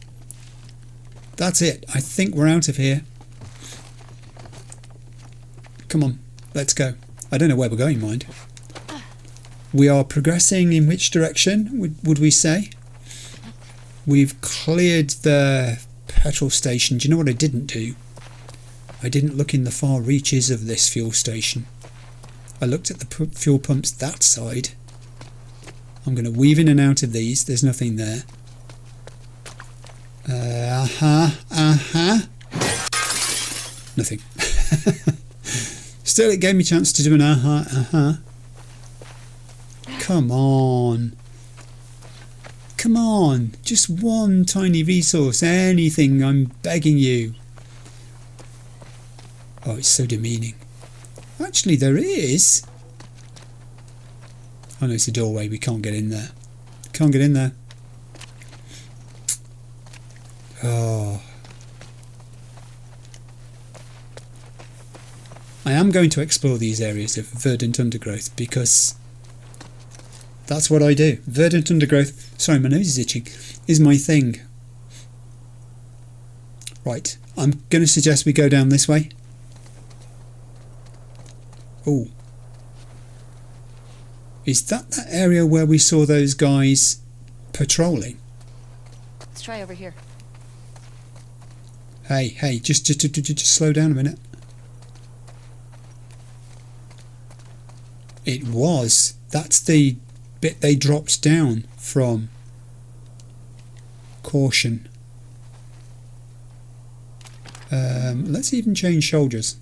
[SPEAKER 1] That's it. I think we're out of here. Come on, let's go. I don't know where we're going, mind. We are progressing in which direction, would we say? We've cleared the petrol station. Do you know what I didn't do? I didn't look in the far reaches of this fuel station. I looked at the fuel pumps that side. I'm going to weave in and out of these. There's nothing there. Nothing. Still, it gave me a chance to do an Come on. Come on. Just one tiny resource. Anything, I'm begging you. Oh, it's so demeaning. Actually, there is. Oh no, it's a doorway. We can't get in there. Can't get in there. Oh. I am going to explore these areas of verdant undergrowth because that's what I do. Verdant undergrowth, sorry, my nose is itching, is my thing. Right, I'm going to suggest we go down this way. Oh. Is that area where we saw those guys patrolling?
[SPEAKER 5] Let's try over here.
[SPEAKER 1] Hey, just slow down a minute. It was. That's the bit they dropped down from. Caution. Let's even change shoulders.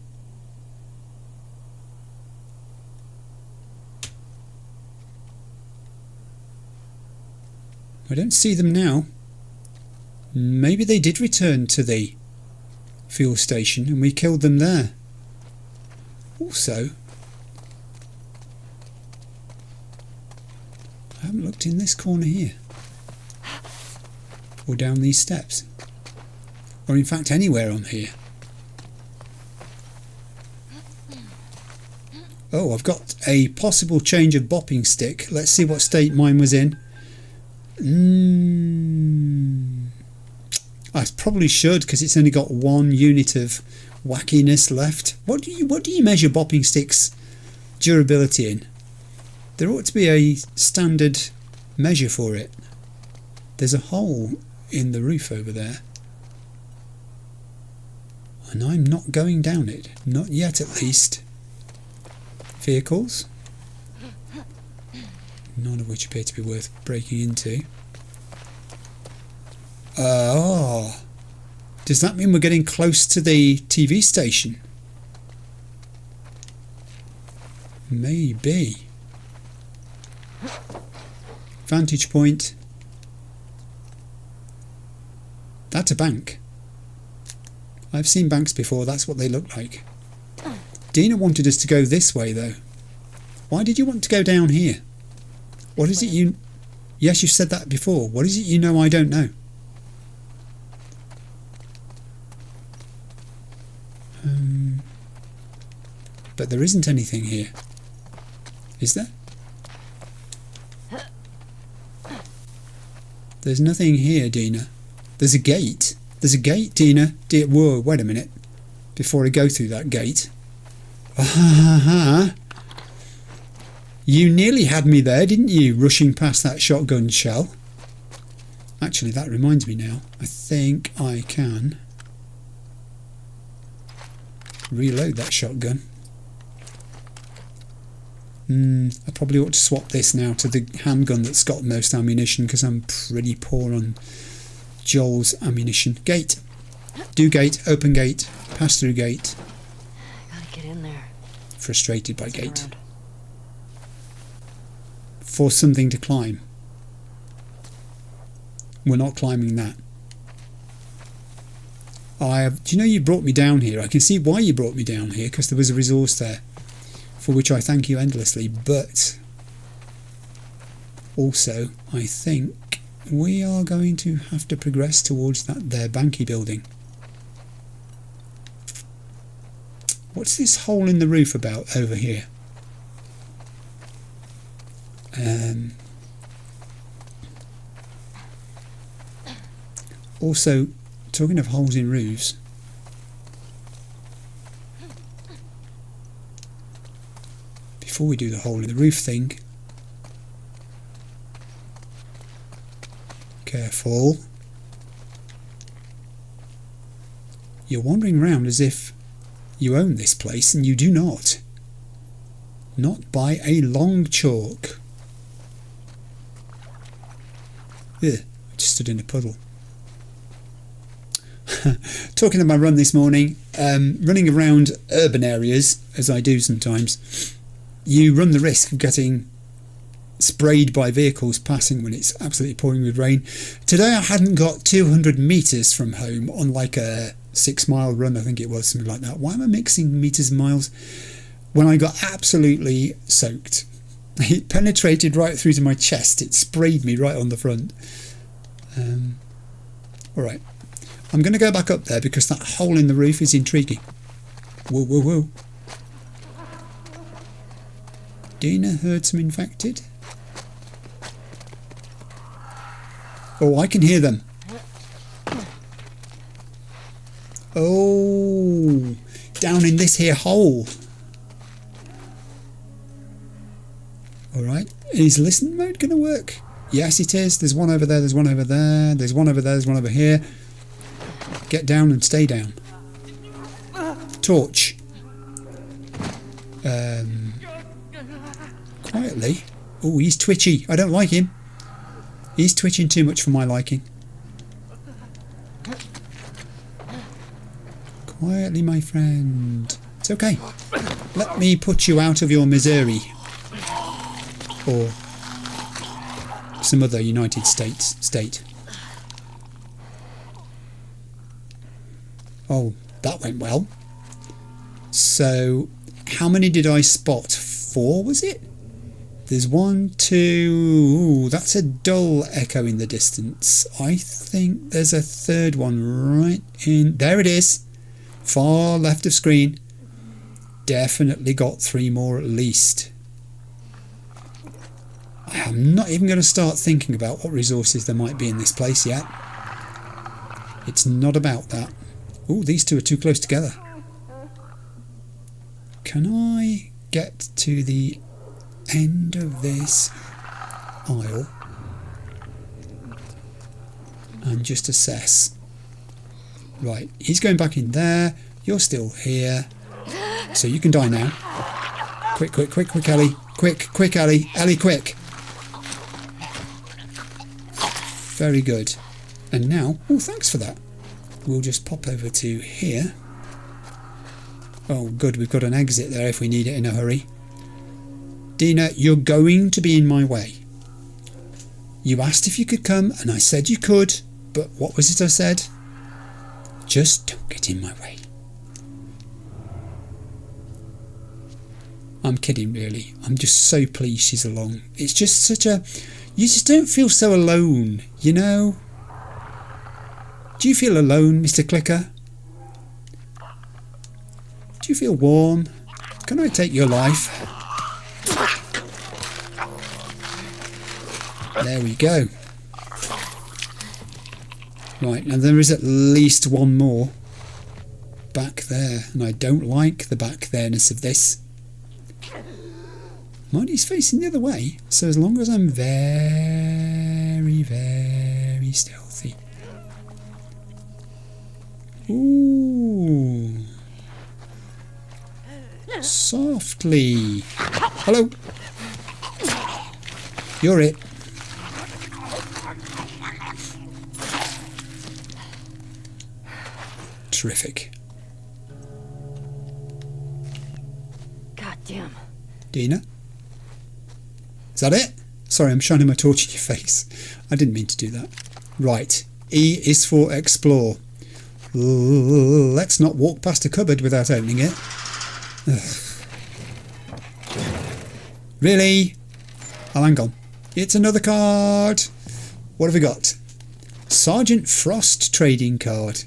[SPEAKER 1] I don't see them now. Maybe they did return to the fuel station and we killed them there. Also, I haven't looked in this corner here. Or down these steps. Or in fact anywhere on here. Oh, I've got a possible change of bopping stick. Let's see what state mine was in. I probably should because it's only got 1 unit of wackiness left. What do you measure bopping sticks durability in? There ought to be a standard measure for it. There's a hole in the roof over there. And I'm not going down it. Not yet, at least. Vehicles. None of which appear to be worth breaking into. Oh. Does that mean we're getting close to the TV station? Maybe. Vantage point. That's a bank. I've seen banks before, that's what they look like. Dina wanted us to go this way though. Why did you want to go down here? What is it you... Yes, you've said that before. What is it you know I don't know? But there isn't anything here. Is there? There's nothing here, Dina. There's a gate. There's a gate, Dina. Whoa, wait a minute. Before I go through that gate. You nearly had me there, didn't you? Rushing past that shotgun shell. Actually, that reminds me now. I think I can reload that shotgun. I probably ought to swap this now to the handgun that's got most ammunition, because I'm pretty poor on Joel's ammunition. Gate. Do gate. Open gate. Pass through gate.
[SPEAKER 4] Gotta get in there.
[SPEAKER 1] Frustrated by
[SPEAKER 4] Turn
[SPEAKER 1] gate.
[SPEAKER 4] around.
[SPEAKER 1] For something to climb. We're not climbing that. Do you know you brought me down here? I can see why you brought me down here, because there was a resource there, for which I thank you endlessly, but also I think we are going to have to progress towards that there banky building. What's this hole in the roof about over here? Also, talking of holes in roofs, before we do the hole in the roof thing, careful. You're wandering around as if you own this place, and you do not. Not by a long chalk. Ugh, I just stood in a puddle. Talking of my run this morning, running around urban areas, as I do sometimes, you run the risk of getting sprayed by vehicles passing when it's absolutely pouring with rain. Today I hadn't got 200 metres from home on like a 6-mile run, I think it was, something like that. Why am I mixing metres and miles? When I got absolutely soaked. It penetrated right through to my chest. It sprayed me right on the front. Alright. I'm going to go back up there because that hole in the roof is intriguing. Whoa, whoa, whoa. Dina heard some infected. Oh, I can hear them. Oh, down in this here hole. Alright, is listen mode going to work? Yes, it is. There's one over there, there's one over there, there's one over there, there's one over here. Get down and stay down. Torch. Quietly. Oh, he's twitchy. I don't like him. He's twitching too much for my liking. Quietly, my friend. It's okay. Let me put you out of your misery. Or some other United States state. Oh, that went well. So, how many did I spot? 4, was it? There's 1, 2... Ooh, that's a dull echo in the distance. I think there's a third one right in... There it is. Far left of screen. Definitely got 3 more at least. I'm not even going to start thinking about what resources there might be in this place yet. It's not about that. Ooh, these two are too close together. Can I get to the end of this aisle and just assess. Right, he's going back in there. You're still here. So you can die now. Quick, quick, quick, quick, Ellie. Quick, quick, Ellie. Ellie, quick. Very good. And now, oh, thanks for that. We'll just pop over to here. Oh, good, we've got an exit there if we need it in a hurry. Dina, you're going to be in my way. You asked if you could come, and I said you could, but what was it I said? Just don't get in my way. I'm kidding, really. I'm just so pleased she's along. It's just such a... You just don't feel so alone, you know? Do you feel alone, Mr. Clicker? Do you feel warm? Can I take your life? There we go. Right, now there is at least one more back there, and I don't like the back there-ness of this. Mind, he's facing the other way, so as long as I'm very, very stealthy. Ooh. Softly. Hello. You're it. Terrific.
[SPEAKER 4] God damn.
[SPEAKER 1] Dina? Is that it? Sorry, I'm shining my torch in your face. I didn't mean to do that. Right. E is for explore. Let's not walk past a cupboard without opening it. Ugh. Really? Oh, hang on. It's another card. What have we got? Sergeant Frost trading card.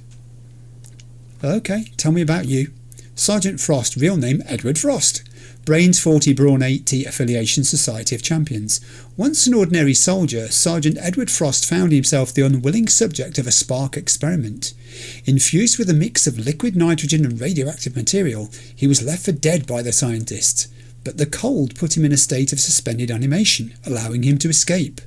[SPEAKER 1] Okay, tell me about you. Sergeant Frost, real name Edward Frost. Brains 40, Brawn 80, affiliation Society of Champions. Once an ordinary soldier, Sergeant Edward Frost found himself the unwilling subject of a spark experiment. Infused with a mix of liquid nitrogen and radioactive material, he was left for dead by the scientists, but the cold put him in a state of suspended animation, allowing him to escape.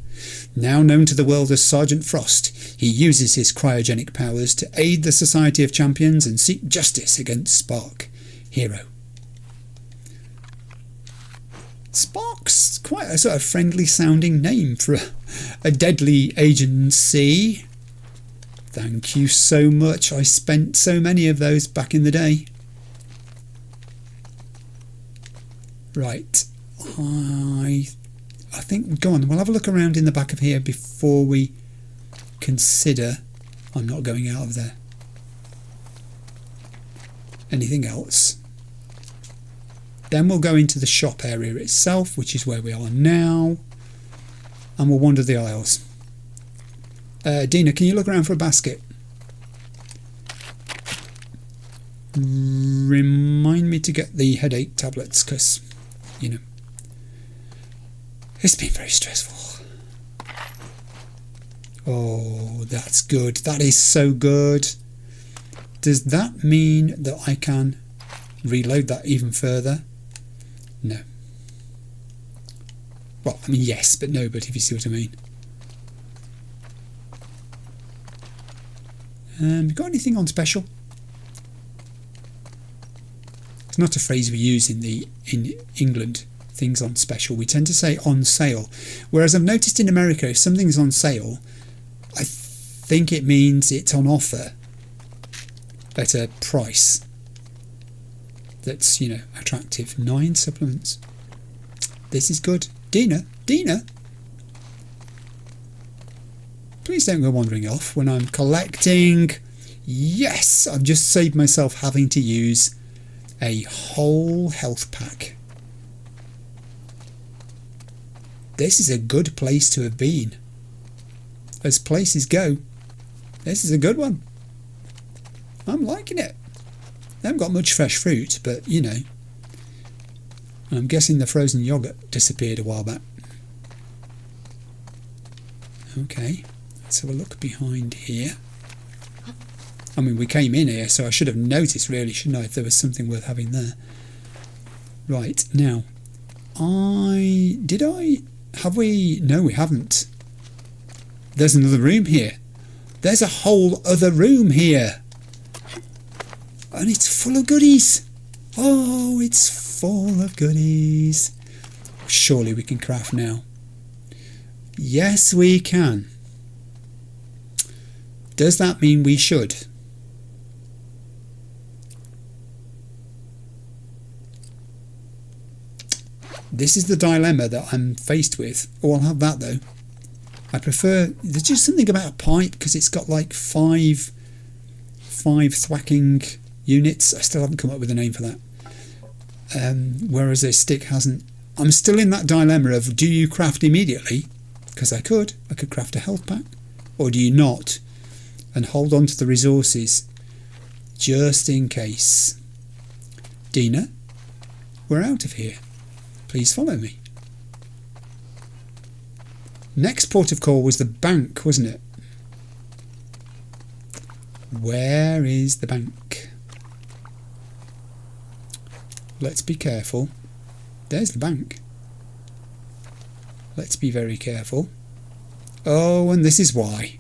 [SPEAKER 1] Now known to the world as Sergeant Frost, he uses his cryogenic powers to aid the Society of Champions and seek justice against Spark. Hero. Spark's quite a sort of friendly sounding name for a deadly agency. Thank you so much. I spent so many of those back in the day. Right. I think, go on, we'll have a look around in the back of here before we consider... I'm not going out of there. Anything else? Then we'll go into the shop area itself, which is where we are now, and we'll wander the aisles. Dina, can you look around for a basket? Remind me to get the headache tablets, because, you know, it's been very stressful. Oh, that's good. That is so good. Does that mean that I can reload that even further? No. Well, I mean, yes, but no, but if you see what I mean. Got anything on special? It's not a phrase we use in England. Things on special. We tend to say on sale. Whereas I've noticed in America, if something's on sale, I think it means it's on offer at a price that's, you know, attractive. 9 supplements. This is good. Dina, please don't go wandering off when I'm collecting. Yes, I've just saved myself having to use a whole health pack. This is a good place to have been. As places go, this is a good one. I'm liking it. I haven't got much fresh fruit, but, you know, I'm guessing the frozen yoghurt disappeared a while back. Okay, let's have a look behind here. I mean, we came in here, so I should have noticed, really, shouldn't I, if there was something worth having there. Right, now, Have we? No, we haven't. There's another room here. There's a whole other room here. And it's full of goodies. Oh, it's full of goodies. Surely we can craft now. Yes, we can. Does that mean we should? This is the dilemma that I'm faced with. Oh, I'll have that though. I prefer... There's just something about a pipe because it's got like five thwacking units. I still haven't come up with a name for that. Whereas a stick hasn't. I'm still in that dilemma of, do you craft immediately? Because I could craft a health pack. Or do you not? And hold on to the resources just in case. Dina, we're out of here. Please follow me. Next port of call was the bank, wasn't it? Where is the bank? Let's be careful. There's the bank. Let's be very careful. Oh, and this is why.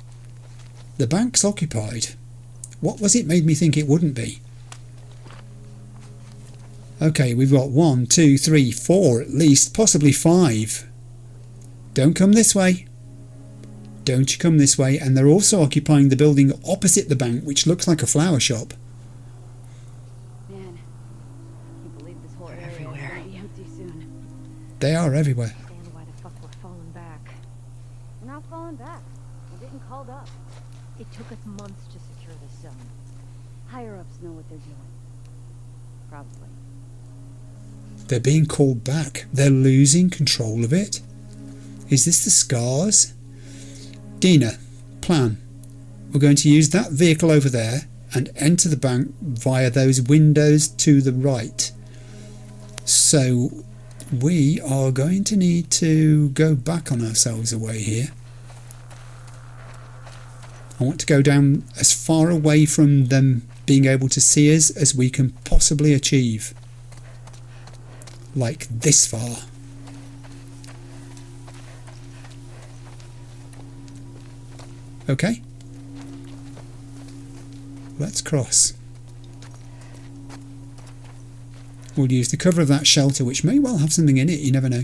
[SPEAKER 1] The bank's occupied. What was it made me think it wouldn't be? Okay, we've got 1, 2, 3, 4 at least, possibly 5. Don't come this way. Don't you come this way. And they're also occupying the building opposite the bank, which looks like a flower shop.
[SPEAKER 6] Man, I can't believe this whole area is gonna be empty soon.
[SPEAKER 1] They are everywhere.
[SPEAKER 6] I understand why the fuck we're falling back. We're not falling back. We're getting called up. It took us months to secure this zone. Higher ups know what they're doing. Probably.
[SPEAKER 1] They're being called back. They're losing control of it. Is this the scars? Dina, plan. We're going to use that vehicle over there and enter the bank via those windows to the right. So we are going to need to go back on ourselves away here. I want to go down as far away from them being able to see us as we can possibly achieve. Like this far. Okay. Let's cross. We'll use the cover of that shelter, which may well have something in it, you never know.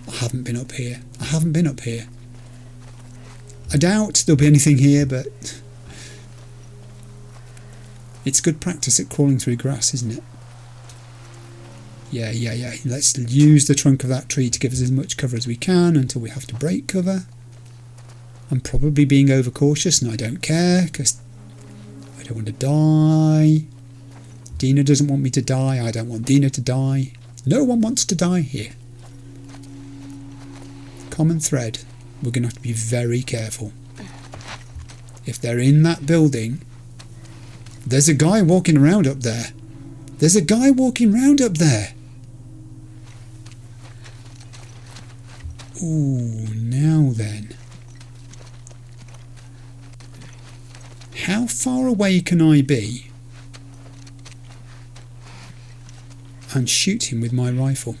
[SPEAKER 1] I haven't been up here. I haven't been up here. I doubt there'll be anything here, but it's good practice at crawling through grass, isn't it? Yeah. Let's use the trunk of that tree to give us as much cover as we can until we have to break cover. I'm probably being overcautious and I don't care because I don't want to die. Dina doesn't want me to die. I don't want Dina to die. No one wants to die here. Common thread. We're going to have to be very careful. If they're in that building, there's a guy walking around up there. There's a guy walking around up there. Ooh, now then. How far away can I be and shoot him with my rifle?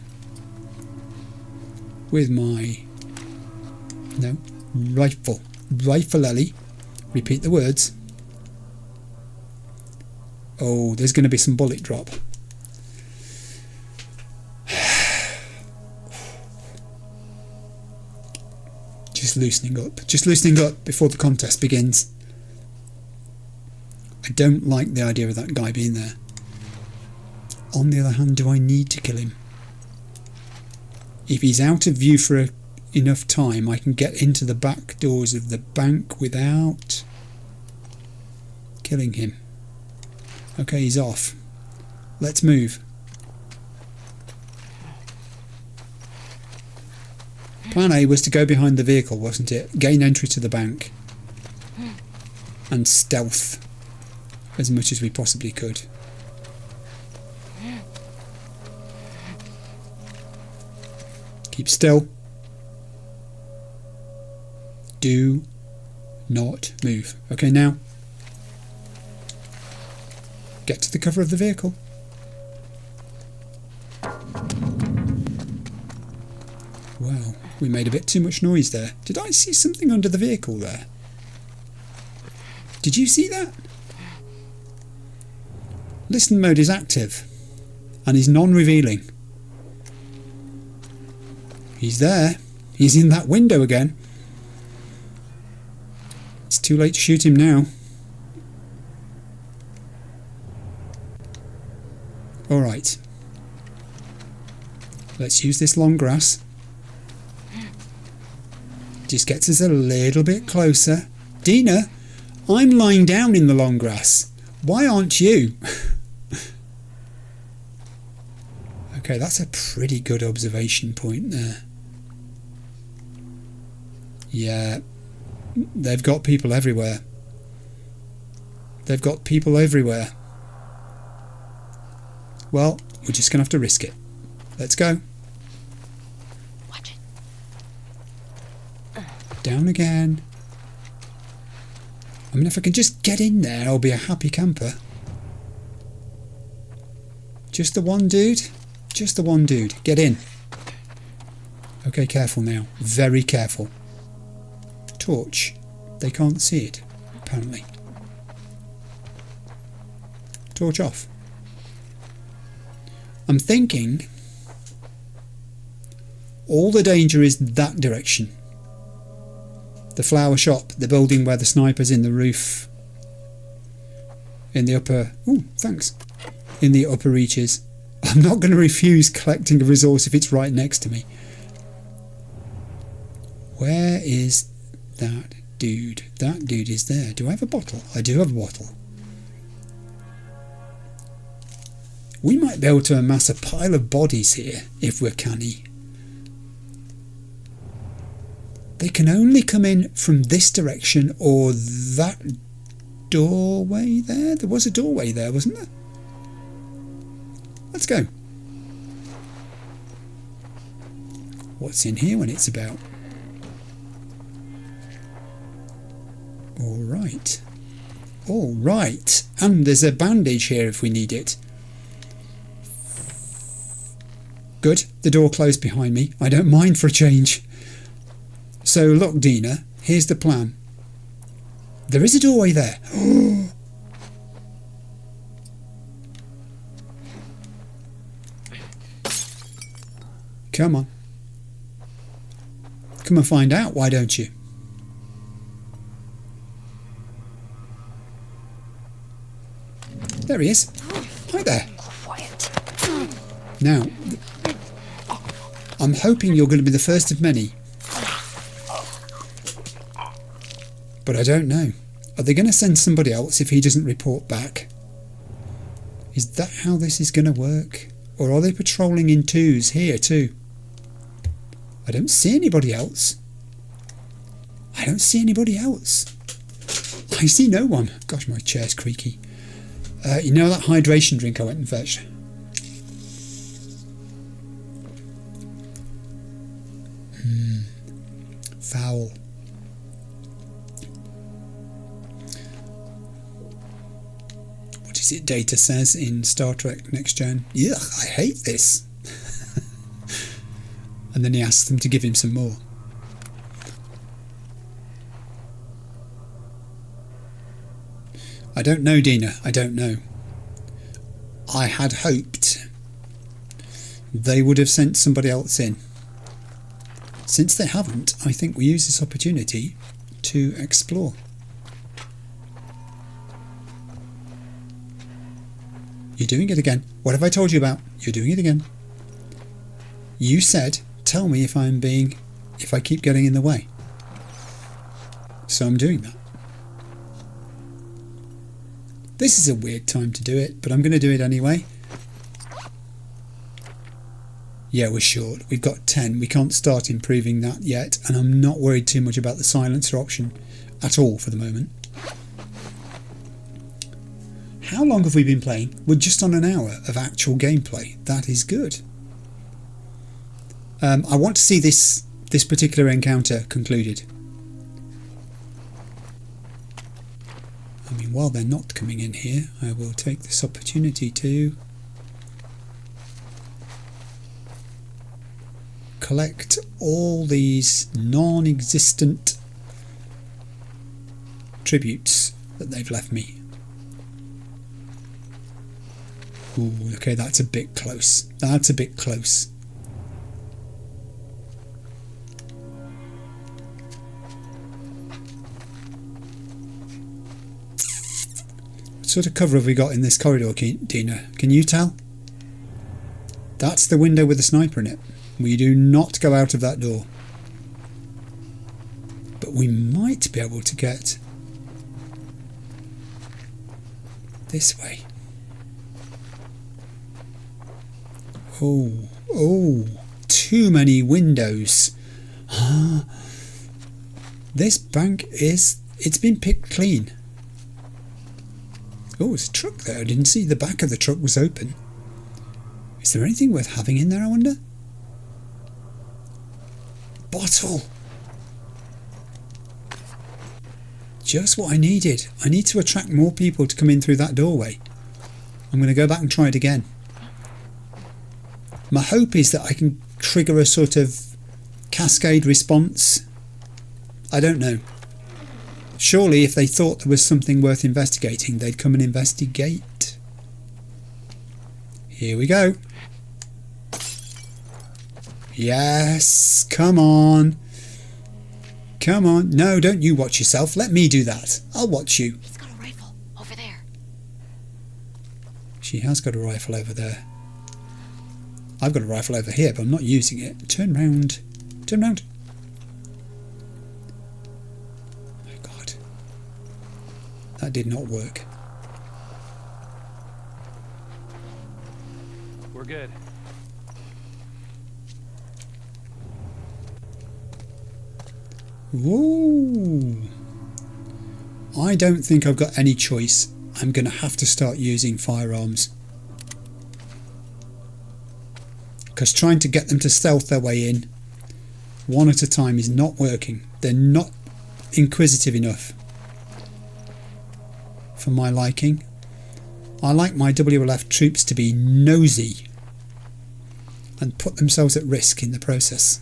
[SPEAKER 1] With my... No, rifle. Rifle, Ellie. Repeat the words. Oh, there's going to be some bullet drop. Just loosening up. Just loosening up before the contest begins. I don't like the idea of that guy being there. On the other hand, do I need to kill him? If he's out of view for enough time, I can get into the back doors of the bank without killing him. Okay, he's off. Let's move. Plan A was to go behind the vehicle, wasn't it? Gain entry to the bank. And stealth as much as we possibly could. Keep still. Do not move. Okay, now get to the cover of the vehicle. We made a bit too much noise there. Did I see something under the vehicle there? Did you see that? Listen mode is active and is non-revealing. He's there. He's in that window again. It's too late to shoot him now. Alright. Let's use this long grass. Just gets us a little bit closer. Dina, I'm lying down in the long grass. Why aren't you? Okay, that's a pretty good observation point there. Yeah, they've got people everywhere. They've got people everywhere. Well, we're just going to have to risk it. Let's go.
[SPEAKER 4] Watch it.
[SPEAKER 1] Down again. I mean, if I can just get in there, I'll be a happy camper. Just the one dude? Just the one dude. Get in. Okay, careful now. Very careful. Torch. They can't see it, apparently. Torch off. I'm thinking all the danger is that direction. The flower shop, the building where the sniper's in the roof. In the upper... Ooh, thanks. In the upper reaches. I'm not going to refuse collecting a resource if it's right next to me. Where is that dude? That dude is there. Do I have a bottle? I do have a bottle. We might be able to amass a pile of bodies here if we're canny. They can only come in from this direction or that doorway there. There was a doorway there, wasn't there? Let's go. What's in here when it's about? Alright. Alright. And there's a bandage here if we need it. Good. The door closed behind me. I don't mind for a change. So look, Dina. Here's the plan. There is a doorway there. Come on. Come and find out, why don't you? There he is. Hi there.
[SPEAKER 4] Quiet.
[SPEAKER 1] Now, I'm hoping you're going to be the first of many. But I don't know. Are they going to send somebody else if he doesn't report back? Is that how this is going to work? Or are they patrolling in twos here too? I don't see anybody else. I don't see anybody else. I see no one. Gosh, my chair's creaky. You know that hydration drink I went and fetched? Foul. What is it Data says in Star Trek Next Gen? Yuck, I hate this. And then he asks them to give him some more. I don't know, Dina. I don't know. I had hoped they would have sent somebody else in. Since they haven't, I think we use this opportunity to explore. You're doing it again. What have I told you about? You're doing it again. You said, tell me if I keep getting in the way. So I'm doing that. This is a weird time to do it, but I'm going to do it anyway. Yeah, we're short. We've got 10. We can't start improving that yet, and I'm not worried too much about the silencer option at all for the moment. How long have we been playing? We're just on an hour of actual gameplay. That is good. I want to see this particular encounter concluded. I mean, while they're not coming in here, I will take this opportunity to collect all these non-existent tributes that they've left me. Ooh, okay, that's a bit close. That's a bit close. What sort of cover have we got in this corridor, Dina? Can you tell? That's the window with the sniper in it. We do not go out of that door. But we might be able to get this way. Oh, too many windows. This bank it's been picked clean. Oh, there's a truck there. I didn't see the back of the truck was open. Is there anything worth having in there, I wonder? Bottle. Just what I needed. I need to attract more people to come in through that doorway. I'm going to go back and try it again. My hope is that I can trigger a sort of cascade response. I don't know. Surely if they thought there was something worth investigating, they'd come and investigate. Here we go. Yes, come on. Come on. No, don't you watch yourself. Let me do that. I'll watch you.
[SPEAKER 5] He's got a rifle over there.
[SPEAKER 1] She has got a rifle over there. I've got a rifle over here, but I'm not using it. Turn round. Turn round. Oh my God. That did not work.
[SPEAKER 2] We're good.
[SPEAKER 1] Whoa. I don't think I've got any choice. I'm going to have to start using firearms. Because trying to get them to stealth their way in one at a time is not working. They're not inquisitive enough for my liking. I like my WLF troops to be nosy and put themselves at risk in the process.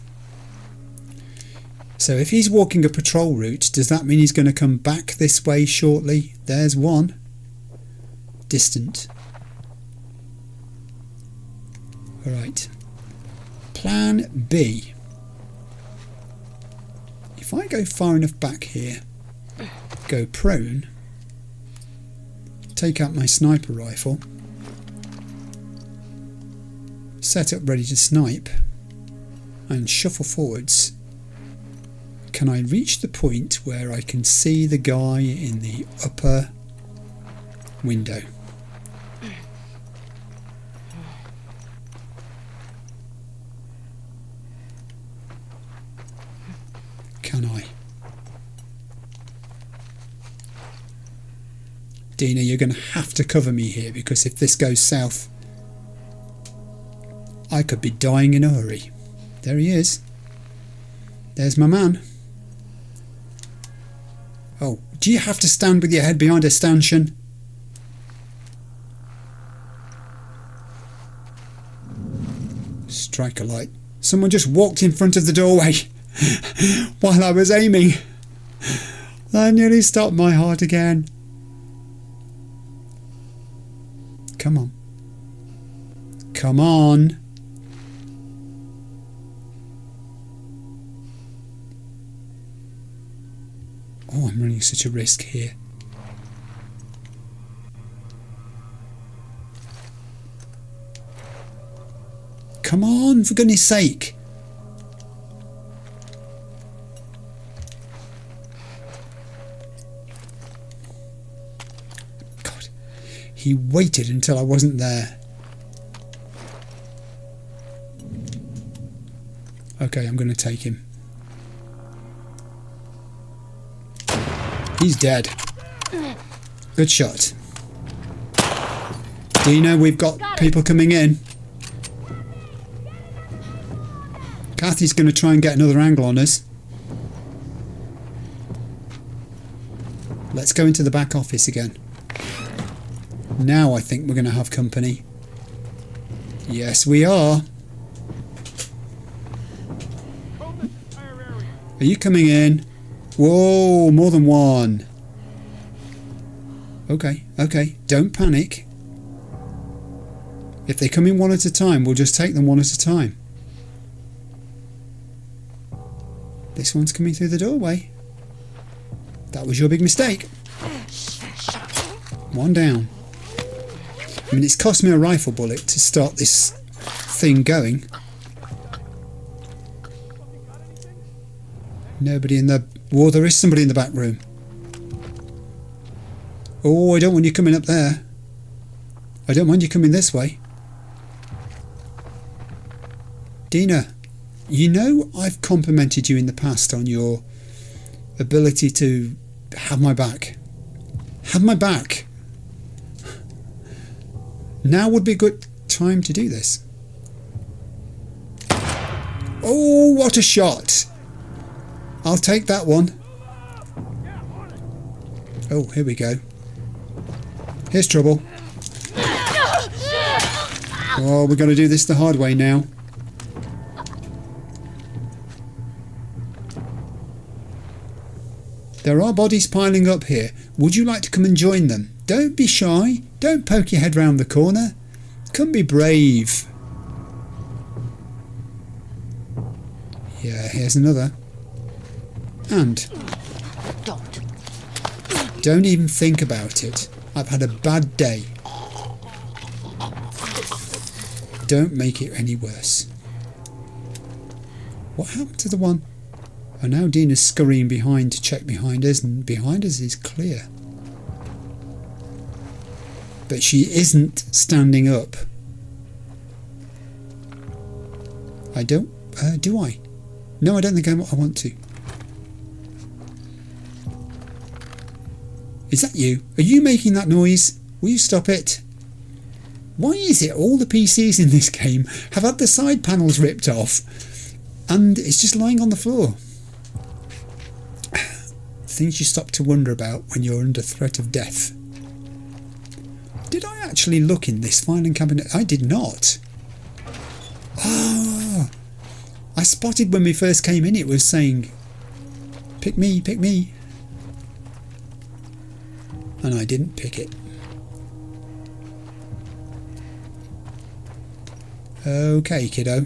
[SPEAKER 1] So if he's walking a patrol route, does that mean he's going to come back this way shortly? There's one. Distant. Alright. Plan B. If I go far enough back here, go prone, take out my sniper rifle, set up ready to snipe, and shuffle forwards, can I reach the point where I can see the guy in the upper window? Can I? Dina, you're going to have to cover me here, because if this goes south, I could be dying in a hurry. There he is. There's my man. Oh, do you have to stand with your head behind a stanchion? Strike a light. Someone just walked in front of the doorway while I was aiming. That nearly stopped my heart again. Come on. Come on. Oh, I'm running such a risk here. Come on, for goodness sake. God, he waited until I wasn't there. Okay, I'm going to take him. He's dead. Good shot. Dina, we've got people coming in. Kathy's going to try and get another angle on us. Let's go into the back office again. Now I think we're going to have company. Yes, we are. Are you coming in? Whoa, more than one. Okay, okay, don't panic. If they come in one at a time, we'll just take them one at a time. This one's coming through the doorway. That was your big mistake. One down. I mean, it's cost me a rifle bullet to start this thing going. Nobody in the... Well, there is somebody in the back room. Oh, I don't want you coming up there. I don't mind you coming this way. Dina, you know I've complimented you in the past on your ability to have my back. Have my back. Now would be a good time to do this. Oh, what a shot! I'll take that one. Oh, here we go. Here's trouble. Oh, we're going to do this the hard way now. There are bodies piling up here. Would you like to come and join them? Don't be shy. Don't poke your head round the corner. Come be brave. Yeah, here's another. And don't even think about it. I've had a bad day. Don't make it any worse. What happened to the one? Oh, now Dina's scurrying behind to check behind us, and behind us is clear. But she isn't standing up. I don't... do I? No, I don't think I want to. Is that you? Are you making that noise? Will you stop it? Why is it all the PCs in this game have had the side panels ripped off and it's just lying on the floor? Things you stop to wonder about when you're under threat of death. Did I actually look in this filing cabinet? I did not. Ah, I spotted when we first came in it was saying, pick me, pick me. And I didn't pick it. Okay, kiddo.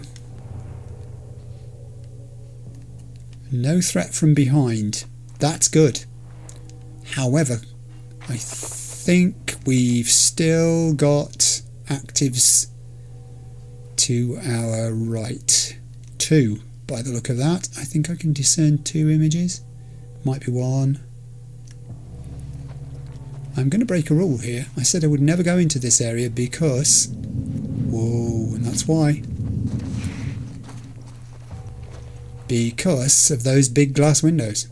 [SPEAKER 1] No threat from behind. That's good. However, I think we've still got actives to our right. 2, by the look of that. I think I can discern 2 images. Might be 1. I'm going to break a rule here. I said I would never go into this area because... Whoa, and that's why. Because of those big glass windows.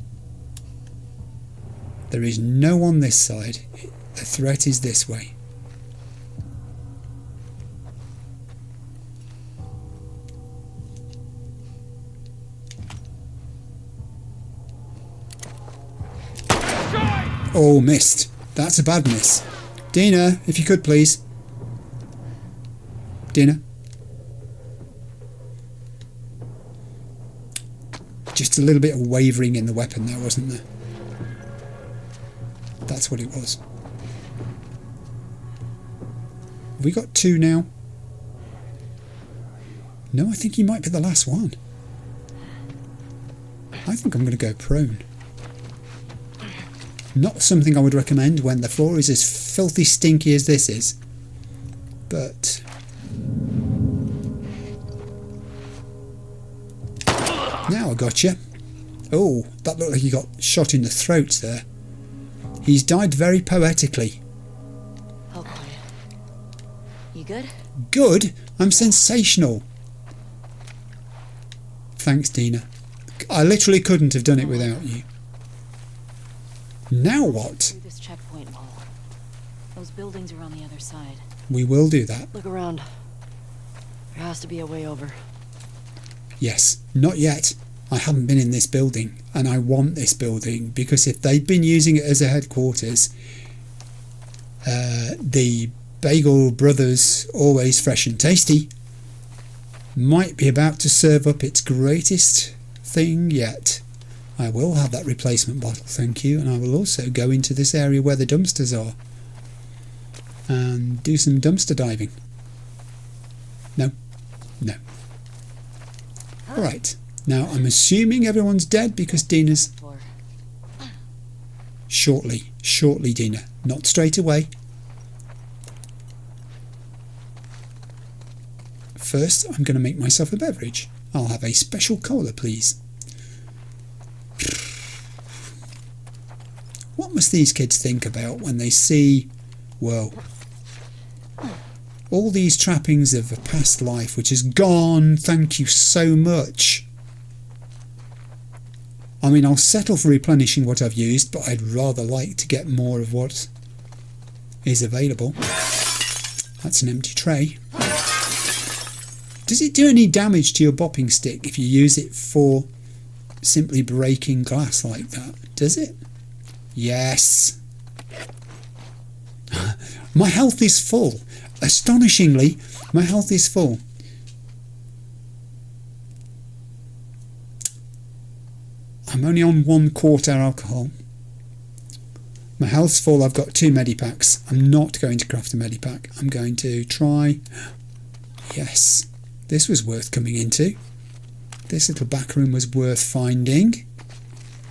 [SPEAKER 1] There is no one this side. The threat is this way. Oh, missed. That's a bad miss. Dina, if you could please. Dina. Just a little bit of wavering in the weapon there, wasn't there? That's what it was. Have we got 2 now? No, I think he might be the last one. I think I'm going to go prone. Not something I would recommend when the floor is as filthy stinky as this is. But... now I got you. Oh, that looked like he got shot in the throat there. He's died very poetically.
[SPEAKER 4] Oh, quiet. You good?
[SPEAKER 1] Good? I'm sensational. Thanks, Dina. I literally couldn't have done it without you. Now what?
[SPEAKER 5] Through this checkpoint wall. Those buildings are on the other side.
[SPEAKER 1] We will do that.
[SPEAKER 4] Look around. There has to be a way over.
[SPEAKER 1] Yes, not yet. I haven't been in this building, and I want this building, because if they'd been using it as a headquarters, the Bagel Brothers, always fresh and tasty, might be about to serve up its greatest thing yet. I will have that replacement bottle, thank you, and I will also go into this area where the dumpsters are and do some dumpster diving. No. Alright, now I'm assuming everyone's dead because Dina's... Shortly, Dina, not straight away. First, I'm going to make myself a beverage. I'll have a special cola, please. What must these kids think about when they see, well, all these trappings of a past life which is gone, thank you so much. I mean, I'll settle for replenishing what I've used, but I'd rather like to get more of what is available. That's an empty tray. Does it do any damage to your bopping stick if you use it for simply breaking glass like that? Does it? Yes. My health is full. Astonishingly, my health is full. I'm only on 1/4 alcohol. My health's full. I've got 2 medipacks. I'm not going to craft a medipack. I'm going to try... Yes. This was worth coming into. This little back room was worth finding.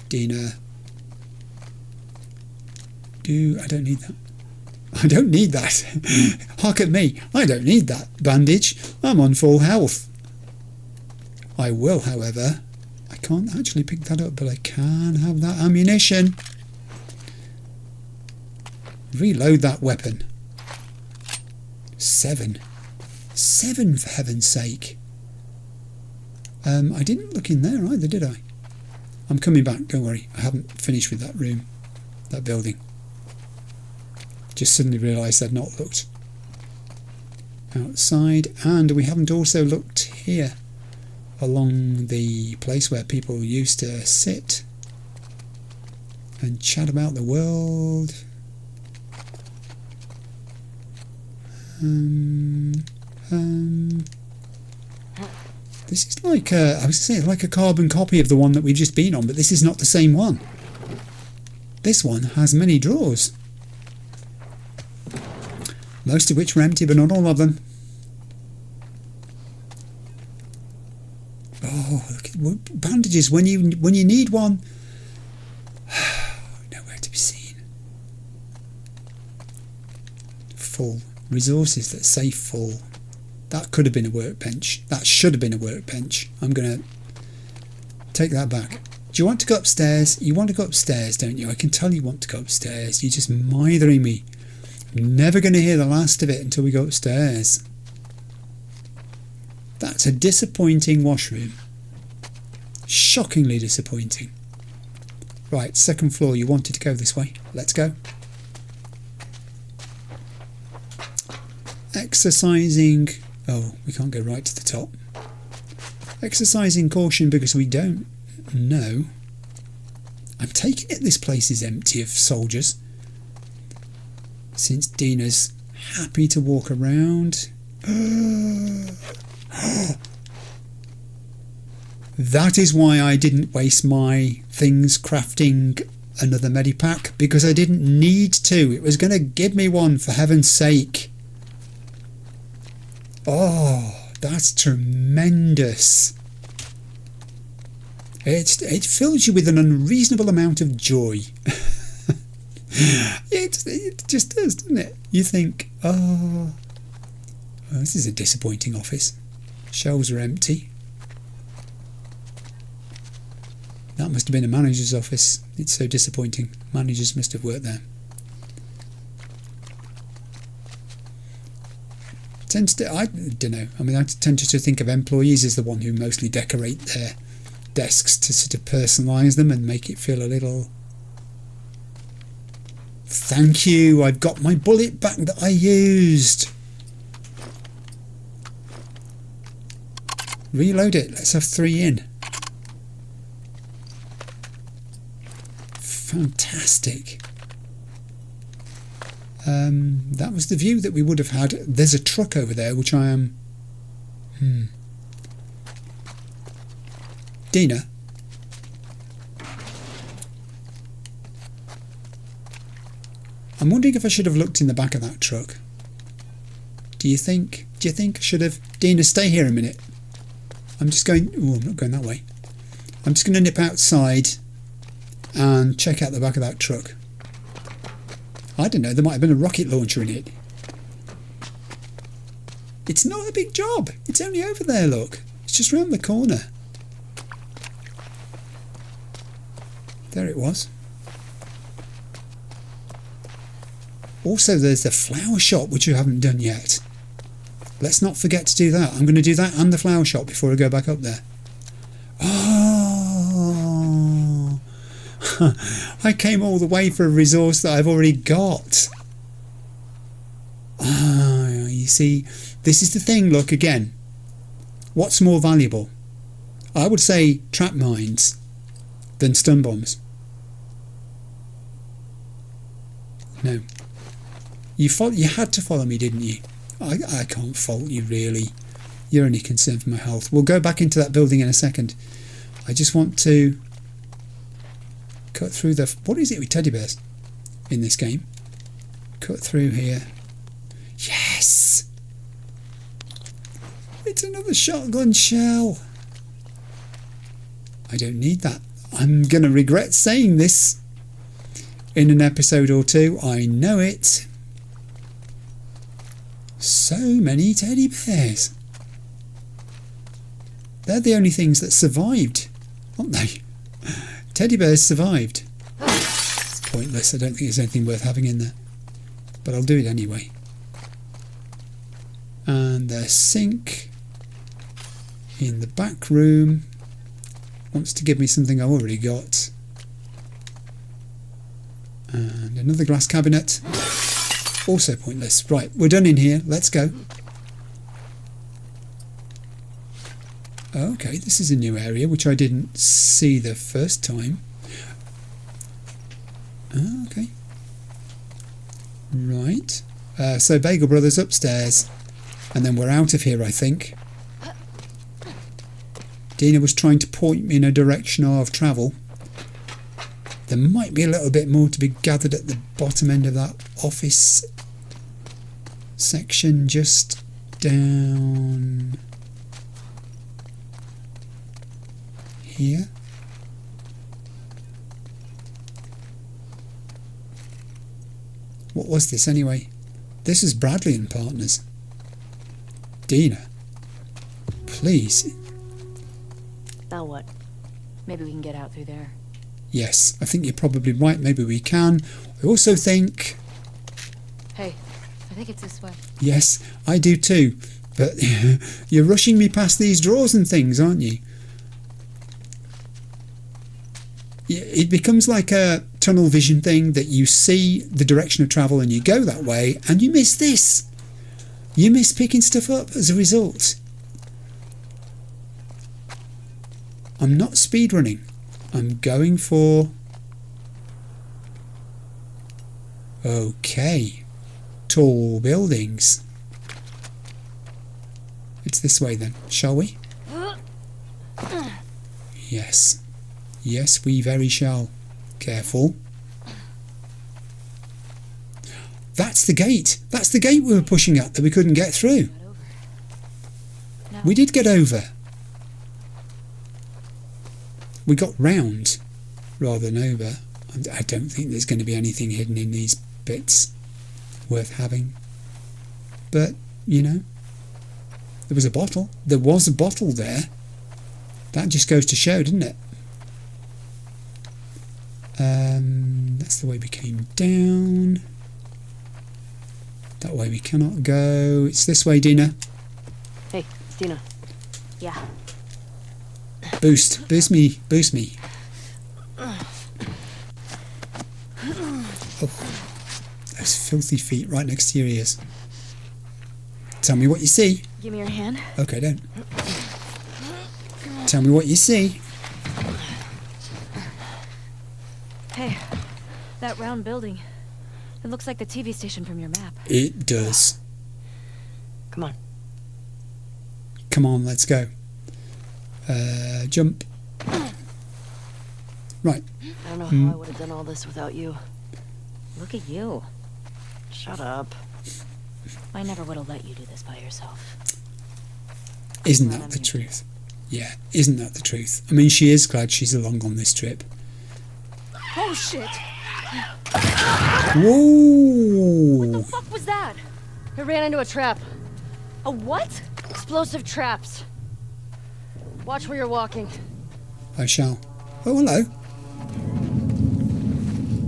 [SPEAKER 1] Dina. I don't need that. I don't need that. Hark at me. I don't need that bandage. I'm on full health. I will, however... I can't actually pick that up, but I can have that ammunition. Reload that weapon. 7. 7, for heaven's sake. I didn't look in there either, did I? I'm coming back, don't worry. I haven't finished with that room, that building. Just suddenly realised I'd not looked outside, and we haven't also looked here along the place where people used to sit and chat about the world. This is like I was going to say, like a carbon copy of the one that we've just been on, but this is not the same one. This one has many drawers, most of which were empty, but not all of them. Oh, look at bandages when you need one. Nowhere to be seen. Full. Resources that say full. That could have been a workbench. That should have been a workbench. I'm going to take that back. Do you want to go upstairs? You want to go upstairs, don't you? I can tell you want to go upstairs. You're just mithering me. I'm never going to hear the last of it until we go upstairs. That's a disappointing washroom. Shockingly disappointing. Right, second floor. You wanted to go this way. Let's go. Exercising... Oh, we can't go right to the top. Exercising caution because we don't know. I'm taking it this place is empty of soldiers, since Dina's happy to walk around. That is why I didn't waste my things crafting another medipack, because I didn't need to. It was going to give me one, for heaven's sake. Oh, that's tremendous. It fills you with an unreasonable amount of joy. It just does, doesn't it? You think, oh, this is a disappointing office. Shelves are empty. That must have been a manager's office. It's so disappointing. Managers must have worked there. I don't know. I mean, I tend to think of employees as the one who mostly decorate their desks to sort of personalise them and make it feel a little... Thank you, I've got my bullet back that I used. Reload it. Let's have 3 in. Fantastic. That was the view that we would have had. There's a truck over there, which I am... Dina. I'm wondering if I should have looked in the back of that truck. Do you think I should have? Dina, stay here a minute. I'm just going... Oh, I'm not going that way. I'm just going to nip outside and check out the back of that truck. I don't know, there might have been a rocket launcher in it. It's not a big job. It's only over there, look. It's just round the corner. There it was. Also, there's the flower shop, which you haven't done yet. Let's not forget to do that. I'm going to do that and the flower shop before I go back up there. Oh! I came all the way for a resource that I've already got. Ah, you see, this is the thing, look, again. What's more valuable? I would say trap mines than stun bombs. No. You had to follow me, didn't you? I can't fault you, really. You're only concerned for my health. We'll go back into that building in a second. I just want to cut through the... What is it with teddy bears in this game? Cut through here. Yes! It's another shotgun shell. I don't need that. I'm going to regret saying this in an episode or two. I know it. So many teddy bears. They're the only things that survived, aren't they? Teddy bears survived. It's pointless. I don't think there's anything worth having in there. But I'll do it anyway. And the sink in the back room wants to give me something I've already got. And another glass cabinet. Also pointless. Right, we're done in here. Let's go. Okay, this is a new area which I didn't see the first time. Okay. Right. So Bagel Brothers upstairs. And then we're out of here, I think. Dina was trying to point me in a direction of travel. There might be a little bit more to be gathered at the bottom end of that office section, just down here. What was this anyway? This is Bradley and Partners. Dina, please.
[SPEAKER 5] Now what? Maybe we can get out through there.
[SPEAKER 1] Yes, I think you're probably right. Maybe we can. I also think...
[SPEAKER 5] Hey, I think it's this way.
[SPEAKER 1] Yes, I do too. But you're rushing me past these drawers and things, aren't you? It becomes like a tunnel vision thing that you see the direction of travel and you go that way and you miss this. You miss picking stuff up as a result. I'm not speedrunning. I'm going for... Okay. Tall buildings. It's this way then, shall we? Yes. Yes, we very shall. Careful. That's the gate. That's the gate we were pushing at that we couldn't get through.
[SPEAKER 5] No.
[SPEAKER 1] We did get over. We got round rather than over. I don't think there's going to be anything hidden in these bits worth having. But, you know, there was a bottle. There was a bottle there. That just goes to show, doesn't it? That's the way we came down. That way we cannot go. It's this way, Dina.
[SPEAKER 4] Hey, it's Dina.
[SPEAKER 5] Yeah.
[SPEAKER 1] Boost. Boost me. Boost me. Oh. Those filthy feet right next to your ears. Tell me what you see.
[SPEAKER 5] Give me your hand.
[SPEAKER 1] Okay, don't. Tell me what you see.
[SPEAKER 5] Hey, that round building. It looks like the TV station from your map.
[SPEAKER 1] It does.
[SPEAKER 4] Come on.
[SPEAKER 1] Come on, let's go. Jump. Right.
[SPEAKER 4] I don't know how I would have done all this without you.
[SPEAKER 5] Look at you.
[SPEAKER 4] Shut up.
[SPEAKER 5] I never would have let you do this by yourself.
[SPEAKER 1] Isn't that the truth? Yeah, isn't that the truth? I mean, she is glad she's along on this trip.
[SPEAKER 5] Oh shit!
[SPEAKER 1] Whoa!
[SPEAKER 5] What the fuck was that?
[SPEAKER 4] I ran into a trap.
[SPEAKER 5] A what?
[SPEAKER 4] Explosive traps. Watch where you're walking.
[SPEAKER 1] I shall. Oh, hello.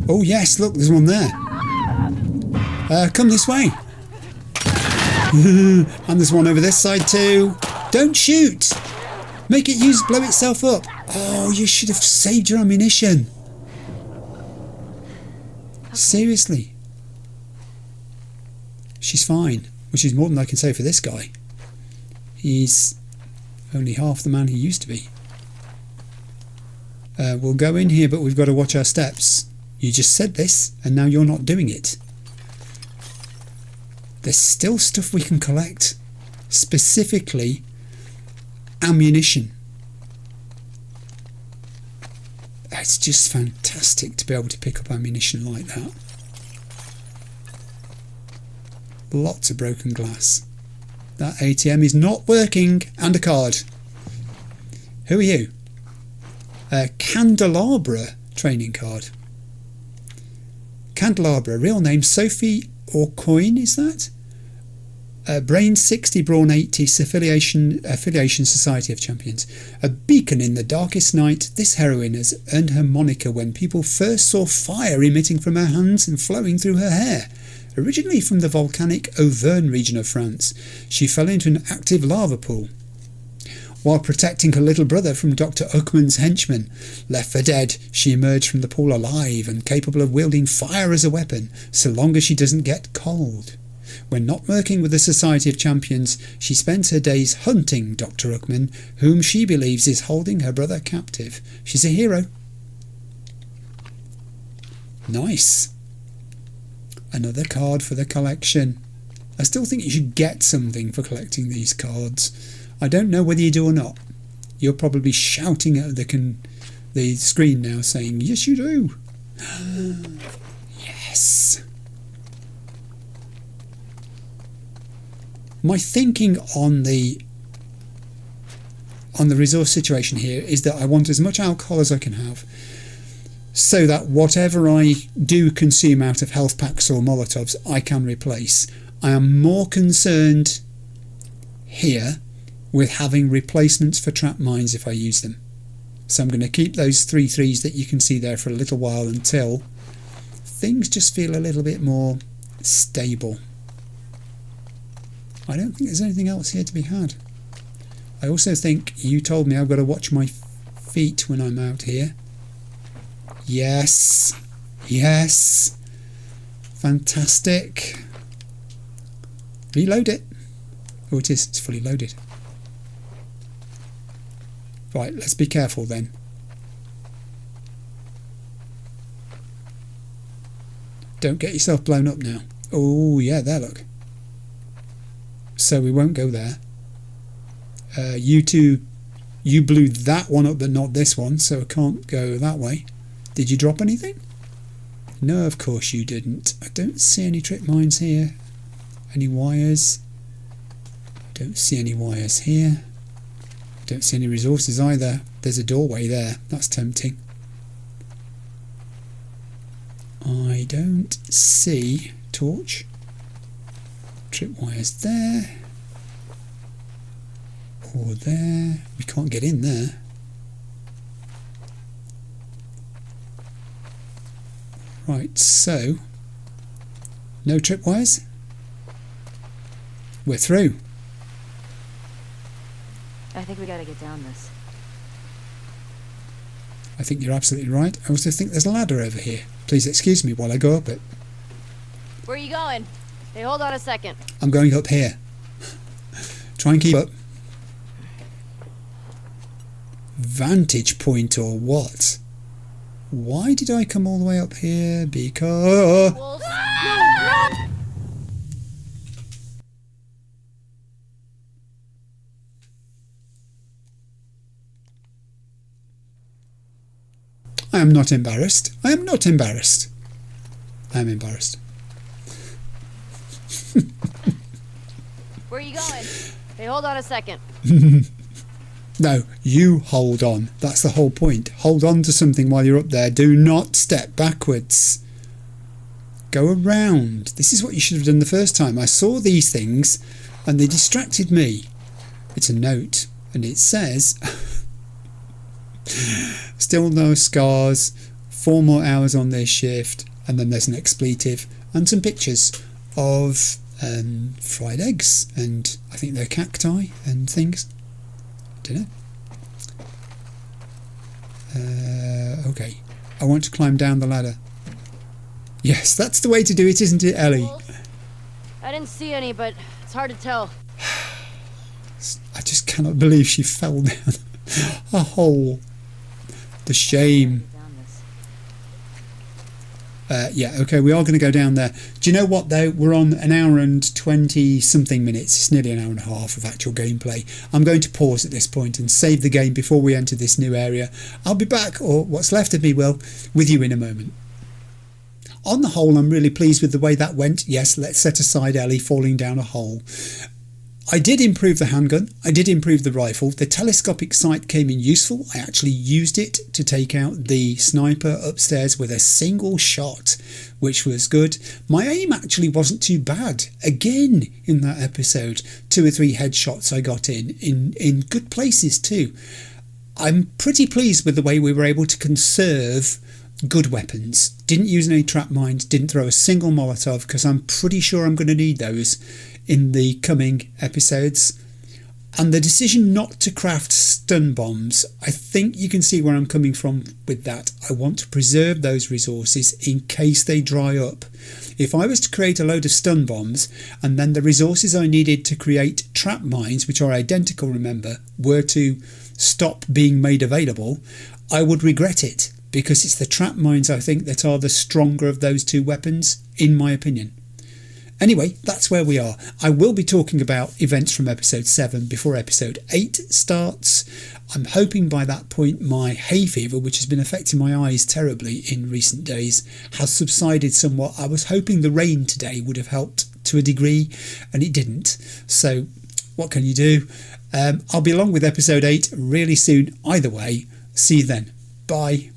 [SPEAKER 1] Oh, yes, look, there's one there. Come this way. And there's one over this side too. Don't shoot! Make it blow itself up. Oh, you should have saved your ammunition. Seriously. She's fine, which is more than I can say for this guy. He's only half the man he used to be. We'll go in here, but we've got to watch our steps. You just said this, and now you're not doing it. There's still stuff we can collect. Specifically, ammunition. It's just fantastic to be able to pick up ammunition like that. Lots of broken glass. That ATM is not working. And a card. Who are you? A Candelabra training card. Candelabra, real name Sophie Orcoin, is that? Brain 60, Brawn 80, Affiliation Society of Champions. A beacon in the darkest night, this heroine has earned her moniker when people first saw fire emitting from her hands and flowing through her hair. Originally from the volcanic Auvergne region of France, she fell into an active lava pool while protecting her little brother from Dr. Uckman's henchmen. Left for dead, she emerged from the pool alive and capable of wielding fire as a weapon, so long as she doesn't get cold. When not working with the Society of Champions, she spends her days hunting Dr. Uckman, whom she believes is holding her brother captive. She's a hero. Nice. Another card for the collection. I still think you should get something for collecting these cards. I don't know whether you do or not. You're probably shouting at the screen now saying, yes you do. Yes. My thinking on the resource situation here is that I want as much alcohol as I can have, so that whatever I do consume out of health packs or Molotovs I can replace. I am more concerned here with having replacements for trap mines if I use them. So I'm going to keep those 3 3s that you can see there for a little while until things just feel a little bit more stable. I don't think there's anything else here to be had. I also think you told me I've got to watch my feet when I'm out here. Yes. Yes. Fantastic. Reload it. Oh, it is. It's fully loaded. Right, let's be careful then. Don't get yourself blown up now. Oh, yeah, there, look. So we won't go there. You two, you blew that one up but not this one, so I can't go that way. Did you drop anything? No, of course you didn't. I don't see any trip mines here. Any wires? Don't see any wires here. Don't see any resources either. There's a doorway there. That's tempting. I don't see torch. Tripwires there. Or there. We can't get in there. Right, so no tripwires. We're through.
[SPEAKER 5] I think we gotta get down this.
[SPEAKER 1] I think you're absolutely right. I also think there's a ladder over here. Please excuse me while I go up it.
[SPEAKER 4] Where are you going? Hey, hold on a second.
[SPEAKER 1] I'm going up here. Try and keep up. Vantage point or what? Why did I come all the way up here? Because...
[SPEAKER 4] Wolves.
[SPEAKER 1] I am not embarrassed. I am not embarrassed. I am embarrassed.
[SPEAKER 4] Where are you going? Hey, hold on a second.
[SPEAKER 1] No, you hold on. That's the whole point. Hold on to something while you're up there. Do not step backwards. Go around. This is what you should have done the first time. I saw these things and they distracted me. It's a note and it says still no scars, 4 more hours on this shift, and then there's an expletive and some pictures of fried eggs and I think they're cacti and things. Don't know. Okay, I want to climb down the ladder. Yes, that's the way to do it, isn't it, Ellie?
[SPEAKER 4] I didn't see any, but it's hard to tell.
[SPEAKER 1] I just cannot believe she fell down a hole. The shame. Yeah, okay, we are going to go down there. Do you know what, though? We're on an hour and 20 something minutes. It's nearly an hour and a half of actual gameplay. I'm going to pause at this point and save the game before we enter this new area. I'll be back, or what's left of me will, with you in a moment. On the whole, I'm really pleased with the way that went. Yes, let's set aside Ellie falling down a hole. I did improve the handgun, I did improve the rifle, the telescopic sight came in useful, I actually used it to take out the sniper upstairs with a single shot, which was good. My aim actually wasn't too bad, again in that episode, 2 or 3 headshots I got in good places too. I'm pretty pleased with the way we were able to conserve good weapons. Didn't use any trap mines, didn't throw a single Molotov because I'm pretty sure I'm going to need those in the coming episodes. And the decision not to craft stun bombs, I think you can see where I'm coming from with that. I want to preserve those resources in case they dry up. If I was to create a load of stun bombs and then the resources I needed to create trap mines, which are identical remember, were to stop being made available, I would regret it, because it's the trap mines I think that are the stronger of those two weapons, in my opinion. Anyway, that's where we are. I will be talking about events from episode 7 before episode 8 starts. I'm hoping by that point my hay fever, which has been affecting my eyes terribly in recent days, has subsided somewhat. I was hoping the rain today would have helped to a degree, and it didn't. So what can you do? I'll be along with episode 8 really soon either way. See you then. Bye.